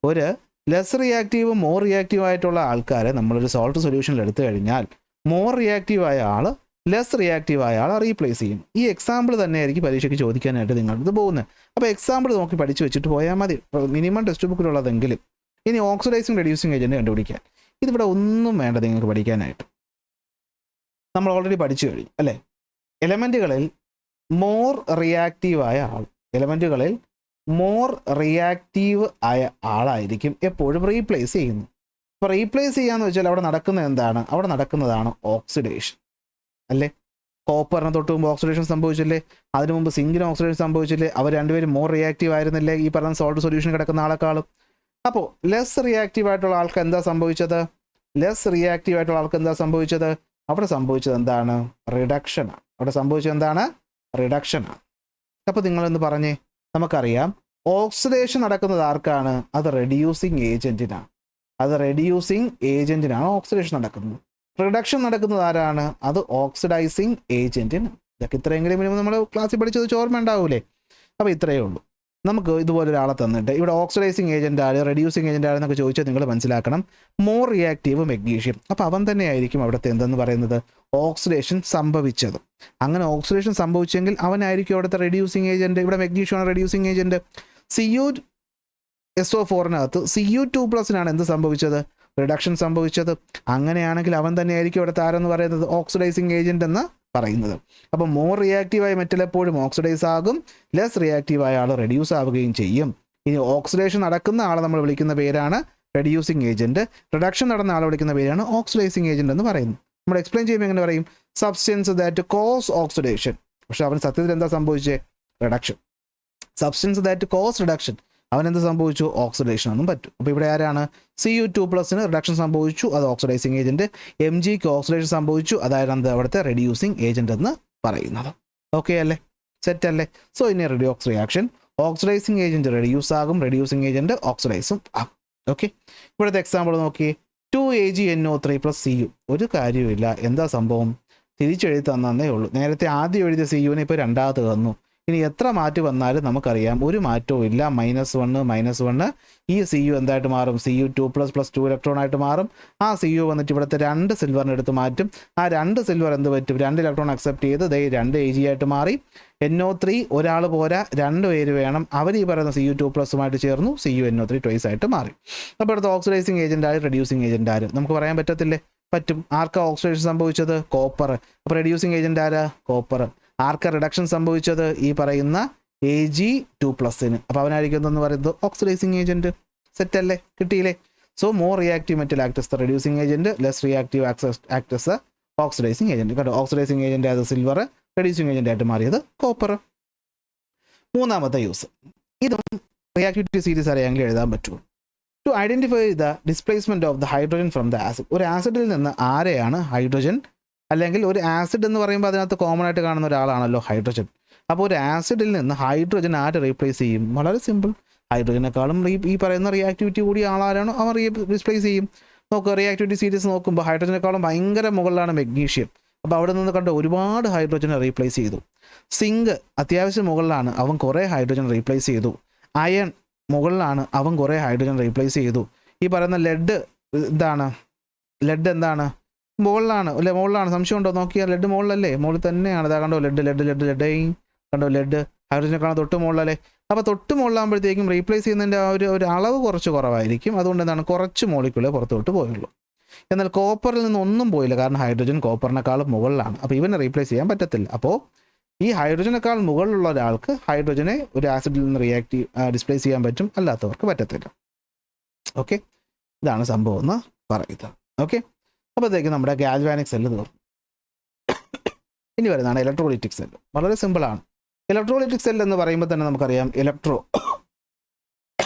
ഒരു ലെസ് റിയാക്റ്റീവ് മോർ റിയാക്റ്റീവ് ആയിട്ടുള്ള ആൾക്കാരെ നമ്മളൊരു സോൾട്ട് സൊല്യൂഷനിൽ എടുത്തു കഴിഞ്ഞാൽ മോർ റിയാക്റ്റീവ് ആയ ആൾ ലെസ് റിയാക്റ്റീവ് ആയ ആളെ റീപ്ലേസ് ചെയ്യും. ഈ എക്സാമ്പിൾ തന്നെയായിരിക്കും പരീക്ഷയ്ക്ക് ചോദിക്കാനായിട്ട് നിങ്ങളുടെ പോകുന്നത്. അപ്പോൾ എക്സാമ്പിൾ നോക്കി പഠിച്ച് വെച്ചിട്ട് പോയാൽ മതി, മിനിമം ടെക്സ്റ്റ് ബുക്കിലുള്ളതെങ്കിലും. ഇനി ഓക്സിഡൈസിങ് റെഡ്യൂസിങ് ഏജൻറ്റ് കണ്ടുപിടിക്കാൻ ഇതിവിടെ ഒന്നും വേണ്ട നിങ്ങൾക്ക് പഠിക്കാനായിട്ട്. നമ്മൾ ഓൾറെഡി പഠിച്ചു കഴിഞ്ഞു അല്ലേ? എലമെൻറ്റുകളിൽ മോർ റിയാക്റ്റീവ് ആയ ആൾ, എലമെൻറ്റുകളിൽ മോർ റിയാക്റ്റീവ് ആയ ആളായിരിക്കും എപ്പോഴും റീപ്ലേസ് ചെയ്യുന്നത്. അപ്പോൾ റീപ്ലേസ് ചെയ്യാന്ന് വെച്ചാൽ അവിടെ നടക്കുന്നത് എന്താണ്? അവിടെ നടക്കുന്നതാണ് ഓക്സിഡേഷൻ അല്ലേ? കോപ്പറിന് തൊട്ട് മുമ്പ് ഓക്സിഡേഷൻ സംഭവിച്ചില്ലേ? അതിനു മുമ്പ് സിങ്കിന് ഓക്സിഡേഷൻ സംഭവിച്ചില്ലേ? അവർ രണ്ടുപേരും മോർ റിയാക്റ്റീവ് ആയിരുന്നില്ലേ ഈ പറഞ്ഞ സോൾട്ട് സൊല്യൂഷൻ കിടക്കുന്ന ആളെക്കാളും? അപ്പോൾ ലെസ് റിയാക്റ്റീവ് ആയിട്ടുള്ള ആൾക്ക് എന്താ സംഭവിച്ചത്? അവിടെ സംഭവിച്ചത് എന്താണ്? റിഡക്ഷനാണ്. അവിടെ സംഭവിച്ചത് എന്താണ്? റിഡക്ഷനാണ്. അപ്പോൾ നിങ്ങളെന്ന് പറഞ്ഞേ, നമുക്കറിയാം ഓക്സിഡേഷൻ നടക്കുന്നത് ആർക്കാണ്? അത് റെഡ്യൂസിങ് ഏജൻറ്റിനാണ് ഓക്സിഡേഷൻ നടക്കുന്നത്. റിഡക്ഷൻ നടക്കുന്നത് ആരാണ്? അത് ഓക്സിഡൈസിങ് ഏജൻറ്റിന്. ഇതൊക്കെ ഇത്രയെങ്കിലും മിനിമം നമ്മൾ ക്ലാസ്സിൽ പഠിച്ചത് ഓർമ്മ ഉണ്ടാവൂലേ? അപ്പോൾ ഇത്രയേ ഉള്ളൂ. നമുക്ക് ഇതുപോലെ ഒരാളെ തന്നിട്ട് ഇവിടെ ഓക്സിഡൈസിങ് ഏജൻ്റ് ആര്, റെഡ്യൂസിങ് ഏജൻ്റ് ആരെന്നൊക്കെ ചോദിച്ചാൽ നിങ്ങൾ മനസ്സിലാക്കണം മോർ റിയാക്റ്റീവ് മെഗ്നീഷ്യം. അപ്പോൾ അവൻ തന്നെയായിരിക്കും അവിടുത്തെ എന്തെന്ന് പറയുന്നത് ഓക്സിഡേഷൻ സംഭവിച്ചത്. അങ്ങനെ ഓക്സിഡേഷൻ സംഭവിച്ചെങ്കിൽ അവനായിരിക്കും അവിടുത്തെ റെഡ്യൂസിങ് ഏജൻറ്റ്. ഇവിടെ മെഗ്നീഷ്യമാണ് റെഡ്യൂസിങ് ഏജൻറ്റ്. CuSO4-നകത്ത് Cu2+-നാണ് എന്ത് സംഭവിച്ചത്? റിഡക്ഷൻ സംഭവിച്ചത്. അങ്ങനെയാണെങ്കിൽ അവൻ തന്നെയായിരിക്കും അവിടുത്തെ ആരെന്ന് പറയുന്നത് ഓക്സിഡൈസിങ് ഏജൻറ്റ് എന്ന് പറയുന്നത്. അപ്പോൾ മോർ റിയാക്റ്റീവായ മെറ്റൽ എപ്പോഴും ഓക്സിഡൈസ് ആകും, ലെസ് റിയാക്റ്റീവായ ആൾ റെഡ്യൂസ് ആവുകയും ചെയ്യും. ഇനി ഓക്സിഡേഷൻ നടക്കുന്ന ആളെ നമ്മൾ വിളിക്കുന്ന പേരാണ് റെഡ്യൂസിങ് ഏജൻറ്റ്, റിഡക്ഷൻ നടന്ന ആളെ വിളിക്കുന്ന പേരാണ് ഓക്സിഡൈസിങ് ഏജൻറ്റ് എന്ന് പറയുന്നത്. നമ്മൾ എക്സ്പ്ലെയിൻ ചെയ്യുമ്പോൾ എങ്ങനെ പറയും? Substance that cause oxidation. പക്ഷെ അവൻ സത്യത്തിൽ എന്താ സംഭവിച്ചത്? Reduction. Substance that cause reduction, അവനെന്ത് സംഭവിച്ചു? ഓക്സിഡേഷൻ ഒന്നും പറ്റും. അപ്പോൾ ഇവിടെ ആരാണ്? Cu2+-ന് റിഡക്ഷൻ സംഭവിച്ചു, അത് ഓക്സിഡൈസിങ് ഏജൻറ്റ്. Mgക്ക് ഓക്സിഡേഷൻ സംഭവിച്ചു, അതായത് അവിടുത്തെ റെഡ്യൂസിങ് ഏജൻറ്റ് എന്ന് പറയുന്നത്. ഓക്കെ അല്ലേ? സെറ്റ് അല്ലേ? സോ ഇനി redox reaction, oxidising agent reduce ആകും, റെഡ്യൂസിങ് ഏജൻറ്റ് ഓക്സിഡൈസും ആകും. ഓക്കെ, ഇവിടുത്തെ എക്സാമ്പിൾ നോക്കിയേ. 2AgNO3 + Cu. ഒരു കാര്യമില്ല. എന്താ സംഭവം? തിരിച്ചെഴുതി തന്നേ ഉള്ളൂ. നേരത്തെ ആദ്യം എഴുതിയ CUവിനെ ഇപ്പോൾ രണ്ടാമത് തന്നു. ഇനി എത്ര മാറ്റി വന്നാലും നമുക്കറിയാം ഒരു മാറ്റവും ഇല്ല. -1 ഈ CU എന്തായിട്ട് മാറും? CU 2++2 ഇലക്ട്രോൺ ആയിട്ട് മാറും. ആ CU വന്നിട്ട് ഇവിടുത്തെ 2 സിൽവറിന് എടുത്ത് മാറ്റും. ആ 2 സിൽവർ എന്ത് പറ്റും? 2 ഇലക്ട്രോൺ അക്സെപ്റ്റ് ചെയ്ത് 2 Ag ആയിട്ട് മാറി. NO3 ഒരാൾ പോരാ, 2 പേര് വേണം. അവർ ഈ പറയുന്ന CU 2+ഉമായിട്ട് ചേർന്നു CU NO3 ട്വൈസ് ആയിട്ട് മാറി. അപ്പോൾ അടുത്ത ഓക്സിഡൈസിങ് ഏജന്റ് ആര്, റെഡ്യൂസിങ് ഏജന്റ് ആര്? നമുക്ക് പറയാൻ പറ്റത്തില്ലേ? പറ്റും. ആർക്കാ ഓക്സിഡേഷൻ സംഭവിച്ചത്? കോപ്പർ. അപ്പോൾ റെഡ്യൂസിങ് ഏജന്റ് ആരാ? കോപ്പർ. ആർക്കാ റിഡക്ഷൻ സംഭവിച്ചത്? ഈ പറയുന്ന Ag2+ന്. അപ്പോൾ അവനായിരിക്കും എന്തെന്ന് പറയുന്നത്? Oxidising agent. സെറ്റ് അല്ലേ? കിട്ടിയില്ലേ? So more reactive metal act as the reducing agent, less reactive act as the oxidising agent. കേട്ടോ, ഓക്സിഡൈസിങ് ഏജന്റ് ആയത് സിൽവർ, റെഡ്യൂസിങ് ഏജന്റ് ആയിട്ട് മാറിയത് കോപ്പർ. മൂന്നാമത്തെ യൂസ്, ഇതും റിയാക്ടിവിറ്റി സീരീസ് അറിയാമെങ്കിൽ എഴുതാൻ പറ്റുമോ? To identify the displacement of the hydrogen from the acid. ഒരു ആസിഡിൽ നിന്ന് ആരെയാണ് ഹൈഡ്രോജൻ, അല്ലെങ്കിൽ ഒരു ആസിഡ് എന്ന് പറയുമ്പോൾ അതിനകത്ത് കോമൺ ആയിട്ട് കാണുന്ന ഒരാളാണല്ലോ ഹൈഡ്രോജൻ. അപ്പോൾ ഒരു ആസിഡിൽ നിന്ന് ഹൈഡ്രോജൻ ആര് റീപ്ലേസ് ചെയ്യും? വളരെ സിമ്പിൾ. ഹൈഡ്രോജനേക്കാളും ഈ പറയുന്ന റിയാക്ടിവിറ്റി കൂടിയ ആളാരാണോ അവർ ഡിസ്പ്ലേസ് ചെയ്യും. നോക്കുക, റിയാക്ടിവിറ്റി സീരീസ് നോക്കുമ്പോൾ ഹൈഡ്രോജനേക്കാളും ഭയങ്കര മുകളിലാണ് മെഗ്നീഷ്യം. അപ്പോൾ അവിടെ നിന്ന് കണ്ട് ഒരുപാട് ഹൈഡ്രോജനെ റീപ്ലേസ് ചെയ്തു. സിങ്ക് അത്യാവശ്യം മുകളിലാണ്, അവൻ കുറേ ഹൈഡ്രോജൻ റീപ്ലേസ് ചെയ്തു. അയൺ മുകളിലാണ്, അവൻ കുറേ ഹൈഡ്രോജൻ റീപ്ലേസ് ചെയ്തു. ഈ പറയുന്ന ലെഡ് എന്താണ്? മുകളിലാണ് അല്ലേ? മുകളിലാണ്. സംശയം ഉണ്ടോ? നോക്കിയാൽ ലെഡ് മുകളിലല്ലേ? മുകളിൽ തന്നെയാണ്. ഇതാ കണ്ടോ, ലെഡ് കണ്ടോ, ലെഡ് ഹൈഡ്രോജനെ കാണാൻ തൊട്ട് മുകളിലല്ലേ? അപ്പോൾ തൊട്ട് മുകളിലാകുമ്പോഴത്തേക്കും റീപ്ലേസ് ചെയ്യുന്നതിൻ്റെ ആ ഒരു അളവ് കുറവായിരിക്കും. അതുകൊണ്ട് എന്താണ്, കുറച്ച് മോളിക്യൂളേ പുറത്തോട്ട് പോയുള്ളൂ. എന്നാൽ കോപ്പറിൽ നിന്ന് ഒന്നും പോയില്ല, കാരണം ഹൈഡ്രോജൻ കോപ്പറിനേക്കാളും മുകളിലാണ്. അപ്പോൾ ഇവനെ റീപ്ലേസ് ചെയ്യാൻ പറ്റത്തില്ല. അപ്പോൾ ഈ ഹൈഡ്രോജനേക്കാൾ മുകളിലുള്ള ഒരാൾക്ക് ഹൈഡ്രോജനെ ഒരു ആസിഡിൽ നിന്ന് ഡിസ്പ്ലേസ് ചെയ്യാൻ പറ്റും, അല്ലാത്തവർക്ക് പറ്റത്തില്ല. ഓക്കെ, ഇതാണ് സംഭവം എന്ന് പറയുന്നത്. ഓക്കെ, അപ്പോഴത്തേക്ക് നമ്മുടെ ഗാൽവാനിക് സെല്ല് തീർന്നു. ഇനി വരുന്നതാണ് ഇലക്ട്രോലൈറ്റിക് സെല്ല്. വളരെ സിമ്പിളാണ്. ഇലക്ട്രോലൈറ്റിക് സെല്ല് എന്ന് പറയുമ്പോൾ തന്നെ നമുക്കറിയാം, ഇലക്ട്രോ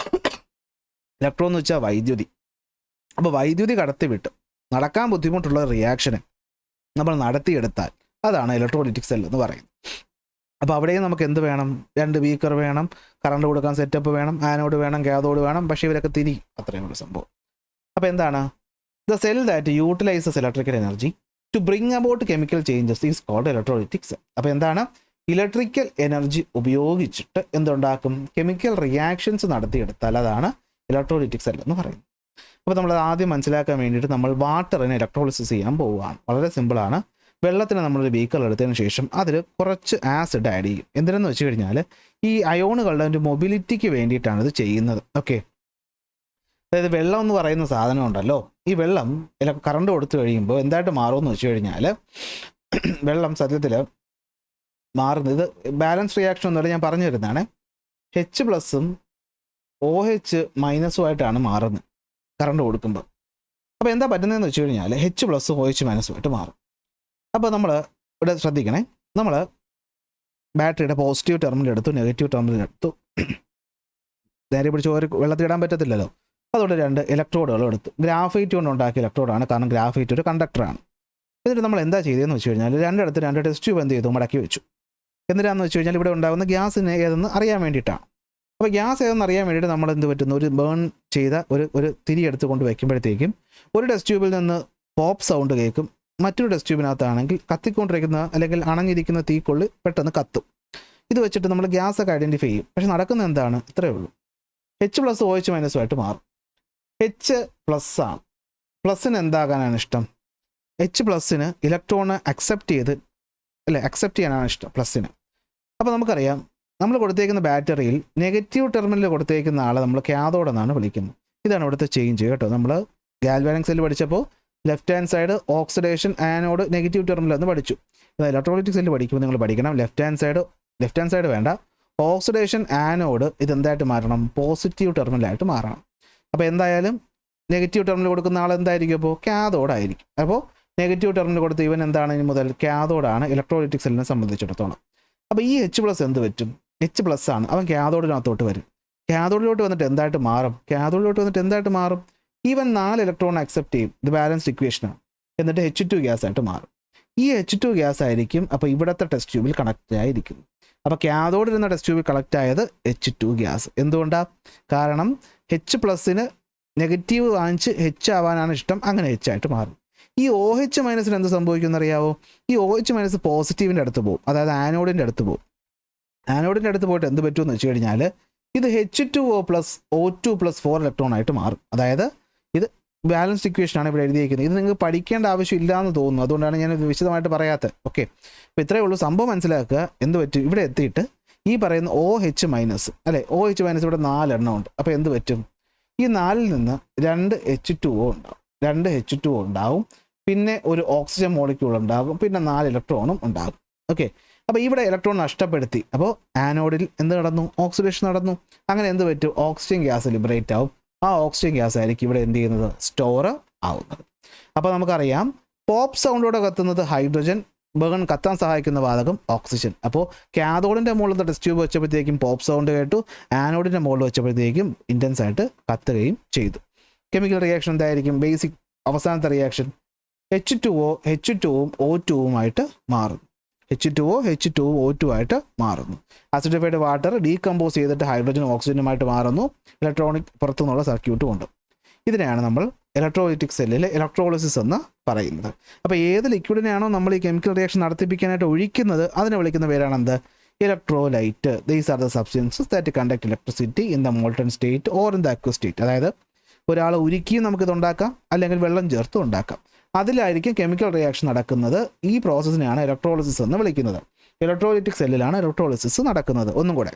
എന്ന് വെച്ചാൽ വൈദ്യുതി. അപ്പോൾ വൈദ്യുതി കടത്തിവിട്ട് നടക്കാൻ ബുദ്ധിമുട്ടുള്ള റിയാക്ഷനെ നമ്മൾ നടത്തിയെടുത്താൽ അതാണ് ഇലക്ട്രോലൈറ്റിക് സെല്ല് എന്ന് പറയുന്നത്. അപ്പോൾ അവിടെയും നമുക്ക് എന്ത് വേണം? 2 ബീക്കർ വേണം, കറണ്ട് കൊടുക്കാൻ സെറ്റപ്പ് വേണം, ആനോഡ് വേണം, കാഥോഡ് വേണം. പക്ഷേ ഇവരൊക്കെ തിരിയും. അത്രയുള്ള സംഭവം. അപ്പോൾ എന്താണ്? The cell that utilizes electrical energy to bring about chemical changes is called electrolytic cell. അപ്പോൾ എന്താണ്? ഇലക്ട്രിക്കൽ എനർജി ഉപയോഗിച്ചിട്ട് എന്തുണ്ടാക്കും? കെമിക്കൽ റിയാക്ഷൻസ് നടത്തിയെടുത്താൽ അതാണ് ഇലക്ട്രോലൈറ്റിക് സെൽ എന്ന് പറയുന്നത്. അപ്പോൾ നമ്മൾ ആദ്യം മനസ്സിലാക്കാൻ വേണ്ടിയിട്ട് നമ്മൾ വാട്ടറിനെ ഇലക്ട്രോളിസിസ് ചെയ്യാൻ പോവുകയാണ്. വളരെ സിമ്പിളാണ്. വെള്ളത്തിന് നമ്മളൊരു ബീക്കർ എടുത്തതിന് ശേഷം അതിൽ കുറച്ച് ആസിഡ് ആഡ് ചെയ്യും. എന്തിനെന്ന് വെച്ച് കഴിഞ്ഞാൽ ഈ അയോണുകളുടെ ഒരു മൊബിലിറ്റിക്ക് വേണ്ടിയിട്ടാണ് ഇത് ചെയ്യുന്നത്. ഓക്കെ, അതായത് വെള്ളം എന്ന് പറയുന്ന സാധനം ഉണ്ടല്ലോ, ഈ വെള്ളം കറണ്ട് കൊടുത്തു കഴിയുമ്പോൾ എന്തായിട്ട് മാറുമെന്ന് വെച്ച് കഴിഞ്ഞാൽ, വെള്ളം സത്യത്തിൽ മാറുന്നത്, ഇത് ബാലൻസ് റിയാക്ഷൻ എന്ന് പറഞ്ഞാൽ ഞാൻ പറഞ്ഞു തരുന്നതാണ്. H+ഉം OH- ആയിട്ടാണ് മാറുന്നത് കറണ്ട് കൊടുക്കുമ്പോൾ. അപ്പോൾ എന്താ പറ്റുന്നതെന്ന് വെച്ച് കഴിഞ്ഞാൽ H+ OH- മാറും. അപ്പോൾ നമ്മൾ ഇവിടെ ശ്രദ്ധിക്കണേ, നമ്മൾ ബാറ്ററിയുടെ പോസിറ്റീവ് ടെർമിനൽ എടുത്തു, നെഗറ്റീവ് ടെർമിനൽ എടുത്തു. നേരെ പിടിച്ച് ഒരു വെള്ളത്തിൽ ഇടാൻ പറ്റത്തില്ലല്ലോ. അതുകൊണ്ട് 2 ഇലക്ട്രോഡുകൾ എടുത്തു. ഗ്രാഫൈറ്റ് കൊണ്ട് ഉണ്ടാക്കിയ ഇലക്ട്രോഡാണ്, കാരണം ഗ്രാഫൈറ്റ് ഒരു കണ്ടക്ടറാണ്. എന്നിട്ട് നമ്മൾ എന്താ ചെയ്തതെന്ന് വെച്ച് കഴിഞ്ഞാൽ 2 ടെസ്റ്റ് ട്യൂബ് എന്ത് ചെയ്തു? മടക്കി വെച്ചു. എന്തിനാണെന്ന് വെച്ച് കഴിഞ്ഞാൽ ഇവിടെ ഉണ്ടാകുന്ന ഗ്യാസിന് ഏതെന്ന് അറിയാൻ വേണ്ടിയിട്ടാണ്. അപ്പോൾ ഗ്യാസ് ഏതെന്ന് അറിയാൻ വേണ്ടിയിട്ട് നമ്മൾ എന്ത് പറ്റുന്നു? ഒരു ബേൺ ചെയ്ത ഒരു തിരി എടുത്ത് കൊണ്ട് വയ്ക്കുമ്പോഴത്തേക്കും ഒരു ടെസ്റ്റ് ട്യൂബിൽ നിന്ന് പോപ്പ് സൗണ്ട് കേൾക്കും. മറ്റൊരു ടെസ്റ്റ് ട്യൂബിനകത്താണെങ്കിൽ കത്തിക്കൊണ്ടിരിക്കുന്ന അല്ലെങ്കിൽ അണഞ്ഞിരിക്കുന്ന തീക്കൊള്ളി പെട്ടെന്ന് കത്തും. ഇത് വെച്ചിട്ട് നമ്മൾ ഗ്യാസൊക്കെ ഐഡൻറ്റിഫൈ ചെയ്യും. പക്ഷെ നടക്കുന്നത് എന്താണ്? ഇത്രയേ ഉള്ളൂ. H+ OH- ആയിട്ട് മാറും. H+ ആണ്. പ്ലസിന് എന്താകാനാണ് ഇഷ്ടം? H+ന് ഇലക്ട്രോണ് അക്സെപ്റ്റ് ചെയ്യാനാണ് ഇഷ്ടം പ്ലസിന്. അപ്പോൾ നമുക്കറിയാം, നമ്മൾ കൊടുത്തേക്കുന്ന ബാറ്ററിയിൽ നെഗറ്റീവ് ടെർമിനൽ കൊടുത്തേക്കുന്ന ആളെ നമ്മൾ കാഥോഡ് എന്നാണ് വിളിക്കുന്നത്. ഇതാണ് ഇവിടുത്തെ ചേഞ്ച് കേട്ടോ. നമ്മൾ ഗാൽവാനിക് സെല്ല് പഠിച്ചപ്പോൾ left hand side oxidation, anode, negative terminal എന്ന് പഠിച്ചു. ഇലക്ട്രോലൈറ്റിക് സെല്ല് പഠിക്കുമ്പോൾ നിങ്ങൾ പഠിക്കണം, ലെഫ്റ്റ് ഹാൻഡ് സൈഡ് വേണ്ട, ഓക്സിഡേഷൻ ആനോഡ് ഇതെന്തായിട്ട് മാറണം? പോസിറ്റീവ് ടെർമിനലായിട്ട് മാറണം. അപ്പോൾ എന്തായാലും നെഗറ്റീവ് ടെർമിനൽ കൊടുക്കുന്ന ആൾ എന്തായിരിക്കും? അപ്പോൾ കാഥോഡായിരിക്കും. അപ്പോൾ നെഗറ്റീവ് ടെർമിനൽ കൊടുത്ത് ഇവൻ എന്താണ് ഇനി മുതൽ? കാഥോഡാണ് ഇലക്ട്രോലൈറ്റിക് സെല്ലിനെ സംബന്ധിച്ചിടത്തോളം. അപ്പോൾ ഈ H+ എന്ത് പറ്റും? H+ ആണ്, അവൻ കാഥോഡിനകത്തോട്ട് വരും. കാഥോഡിലോട്ട് വന്നിട്ട് എന്തായിട്ട് മാറും? ഈവൻ 4 ഇലക്ട്രോൺ അക്സെപ്റ്റ് ചെയ്യും. ഇത് ബാലൻസ്ഡ് ഇക്വേഷനാണ്. എന്നിട്ട് H2 ഗ്യാസ് ആയിട്ട് മാറും. ഈ H2 ഗ്യാസ് ആയിരിക്കും അപ്പോൾ ഇവിടുത്തെ ടെസ്റ്റ് ട്യൂബിൽ കണക്റ്റ് ആയിരിക്കും. അപ്പോൾ കാഥോഡിൽ നിന്ന് ടെസ്റ്റ് ട്യൂബിൽ കളക്ട് ആയത് H2 ഗ്യാസ്. എന്തുകൊണ്ടാണ്? കാരണം H+ന് നെഗറ്റീവ് വാങ്ങിച്ച് H ആവാനാണ് ഇഷ്ടം, അങ്ങനെ H ആയിട്ട് മാറും. ഈ OH മൈനസിന് എന്ത് സംഭവിക്കുമെന്ന് അറിയാവോ? ഈ OH മൈനസ് പോസിറ്റീവിൻ്റെ അടുത്ത് പോകും, അതായത് ആനോഡിൻ്റെ അടുത്ത് പോകും. ആനോഡിൻ്റെ അടുത്ത് പോയിട്ട് എന്ത് പറ്റുമെന്ന് വെച്ച് കഴിഞ്ഞാൽ ഇത് H2O + O2 + 4 ഇലക്ട്രോൺ ആയിട്ട് മാറും. അതായത് ഇത് ബാലൻസ്ഡ് ഇക്വേഷനാണ് ഇവിടെ എഴുതിയിരിക്കുന്നത്. ഇത് നിങ്ങൾക്ക് പഠിക്കേണ്ട ആവശ്യമില്ല എന്ന് തോന്നുന്നു, അതുകൊണ്ടാണ് ഞാൻ ഇത് വിശദമായിട്ട് പറയാത്തത്. ഓക്കെ, അപ്പോൾ ഇത്രയേ ഉള്ളൂ. സംഭവം മനസ്സിലാക്കുക. എന്ത് പറ്റും? ഇവിടെ എത്തിയിട്ട് ഈ പറയുന്ന OH മൈനസ് അല്ലേ, OH മൈനസ് ഇവിടെ 4 എണ്ണം ഉണ്ട്. അപ്പോൾ എന്ത് പറ്റും? ഈ 4-ൽ നിന്ന് 2 H2O ഉണ്ടാവും, 2 H2O ഉണ്ടാവും, പിന്നെ ഒരു ഓക്സിജൻ മോളിക്യൂൾ ഉണ്ടാകും, പിന്നെ 4 ഇലക്ട്രോണും ഉണ്ടാകും. ഓക്കെ, അപ്പോൾ ഇവിടെ ഇലക്ട്രോൺ നഷ്ടപ്പെടുത്തി. അപ്പോൾ ആനോഡിൽ എന്ത് നടന്നു? ഓക്സിഡേഷൻ നടന്നു. അങ്ങനെ എന്ത് പറ്റും? ഓക്സിജൻ ഗ്യാസ് ലിബറേറ്റ് ആവും. ആ ഓക്സിജൻ ഗ്യാസ് ആയിരിക്കും ഇവിടെ എന്ത് ചെയ്യുന്നത്? സ്റ്റോർ ആവുന്നത്. അപ്പോൾ നമുക്കറിയാം പോപ്പ് സൗണ്ടോടെ കത്തുന്നത് ഹൈഡ്രജൻ, ബേൺ കത്താൻ സഹായിക്കുന്ന വാതകം ഓക്സിജൻ. അപ്പോൾ കാഥോഡിൻ്റെ മുകളിൽ ടെസ്റ്റ് ട്യൂബ് വെച്ചപ്പോഴത്തേക്കും പോപ്പ് സൗണ്ട് കേട്ടു, ആനോഡിൻ്റെ മുകളിൽ വെച്ചപ്പോഴത്തേക്കും ഇൻറ്റൻസ് ആയിട്ട് കത്തുകയും ചെയ്തു. കെമിക്കൽ റിയാക്ഷൻ എന്തായിരിക്കും? ബേസിക് അവസാനത്തെ റിയാക്ഷൻ H2O O2 മാറുന്നു. H2O O2 ആയിട്ട് മാറുന്നു. ആസിഡിഫൈഡ് വാട്ടർ ഡീകമ്പോസ് ചെയ്തിട്ട് ഹൈഡ്രജനും ഓക്സിജനുമായിട്ട് മാറുന്നു. ഇലക്ട്രോണിക് പുറത്തുനിന്നുള്ള സർക്യൂട്ടും ഉണ്ട്. ഇതിനെയാണ് നമ്മൾ ഇലക്ട്രോലൈറ്റിക് സെല്ലിലെ ഇലക്ട്രോളിസിസ് എന്ന് പറയുന്നത്. അപ്പോൾ ഏത് ലിക്വിഡിനെയാണോ നമ്മൾ ഈ കെമിക്കൽ റിയാക്ഷൻ നടത്തിപ്പിക്കാനായിട്ട് ഒഴിക്കുന്നത് അതിനെ വിളിക്കുന്ന പേരാണ് എന്ത്? Electrolyte. These are the substances that conduct electricity in the molten state or in the aqueous state. അതായത് ഒരാൾ ഉരുക്കിയും നമുക്കിത് ഉണ്ടാക്കാം, അല്ലെങ്കിൽ വെള്ളം ചേർത്തും ഉണ്ടാക്കാം. അതിലായിരിക്കും കെമിക്കൽ റിയാക്ഷൻ നടക്കുന്നത്. ഈ പ്രോസസ്സിനെയാണ് ഇലക്ട്രോളിസിസ് എന്ന് വിളിക്കുന്നത്. ഇലക്ട്രോലൈറ്റിക് സെല്ലിലാണ് ഇലക്ട്രോളിസിസ് നടക്കുന്നത്. ഒന്നും കൂടെ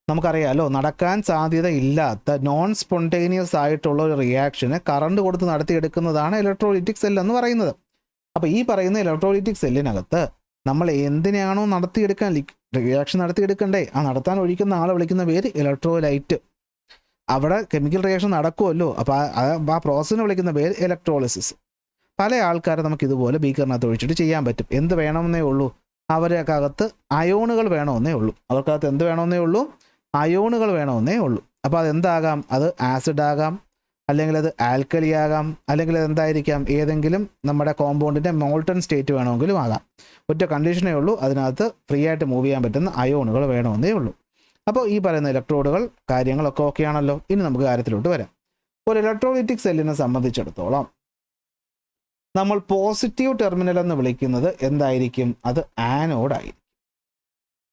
നമുക്കറിയാമല്ലോ, നടക്കാൻ സാധ്യത ഇല്ലാത്ത നോൺ സ്പോണ്ടേനിയസ് ആയിട്ടുള്ള ഒരു റിയാക്ഷന് കറണ്ട് കൊടുത്ത് നടത്തിയെടുക്കുന്നതാണ് ഇലക്ട്രോലൈറ്റിക് സെൽ എന്ന് പറയുന്നത്. അപ്പോൾ ഈ പറയുന്ന ഇലക്ട്രോലൈറ്റിക് സെല്ലിനകത്ത് നമ്മൾ എന്തിനാണോ നടത്തിയെടുക്കാൻ റിയാക്ഷൻ നടത്തിയെടുക്കണ്ടേ, ആ നടത്താൻ ഒഴിക്കുന്ന ആളെ വിളിക്കുന്ന പേര് ഇലക്ട്രോലൈറ്റ്. അവിടെ കെമിക്കൽ റിയാക്ഷൻ നടക്കുമല്ലോ, അപ്പോൾ ആ പ്രോസസ്സിനെ വിളിക്കുന്ന പേര് ഇലക്ട്രോളിസിസ്. പല ആൾക്കാരെ നമുക്ക് ഇതുപോലെ ബീക്കറിനകത്ത് ഒഴിച്ചിട്ട് ചെയ്യാൻ പറ്റും. എന്ത് വേണമെന്നേ ഉള്ളൂ, അവരകത്ത് അയോണുകൾ വേണമെന്നേ ഉള്ളൂ. അവർക്കകത്ത് എന്ത് വേണമെന്നേ ഉള്ളൂ? അയോണുകൾ വേണമെന്നേ ഉള്ളൂ. അപ്പോൾ അതെന്താകാം? അത് ആസിഡ് ആകാം, അല്ലെങ്കിൽ അത് ആൽക്കലി ആകാം, അല്ലെങ്കിൽ അത് എന്തായിരിക്കാം? ഏതെങ്കിലും നമ്മുടെ കോമ്പൗണ്ടിൻ്റെ മോൾട്ടൺ സ്റ്റേറ്റ് വേണമെങ്കിലും ആകാം. ഒറ്റ കണ്ടീഷനേ ഉള്ളൂ, അതിനകത്ത് ഫ്രീ ആയിട്ട് മൂവ് ചെയ്യാൻ പറ്റുന്ന അയോണുകൾ വേണമെന്നേ ഉള്ളൂ. അപ്പോൾ ഈ പറയുന്ന ഇലക്ട്രോഡുകൾ കാര്യങ്ങളൊക്കെ ഓക്കെയാണല്ലോ. ഇനി നമുക്ക് കാര്യത്തിലോട്ട് വരാം. ഒരു ഇലക്ട്രോലൈറ്റിക് സെല്ലിനെ സംബന്ധിച്ചിടത്തോളം നമ്മൾ പോസിറ്റീവ് ടെർമിനൽ എന്ന് വിളിക്കുന്നത് എന്തായിരിക്കും? അത് ആനോഡായിരിക്കും.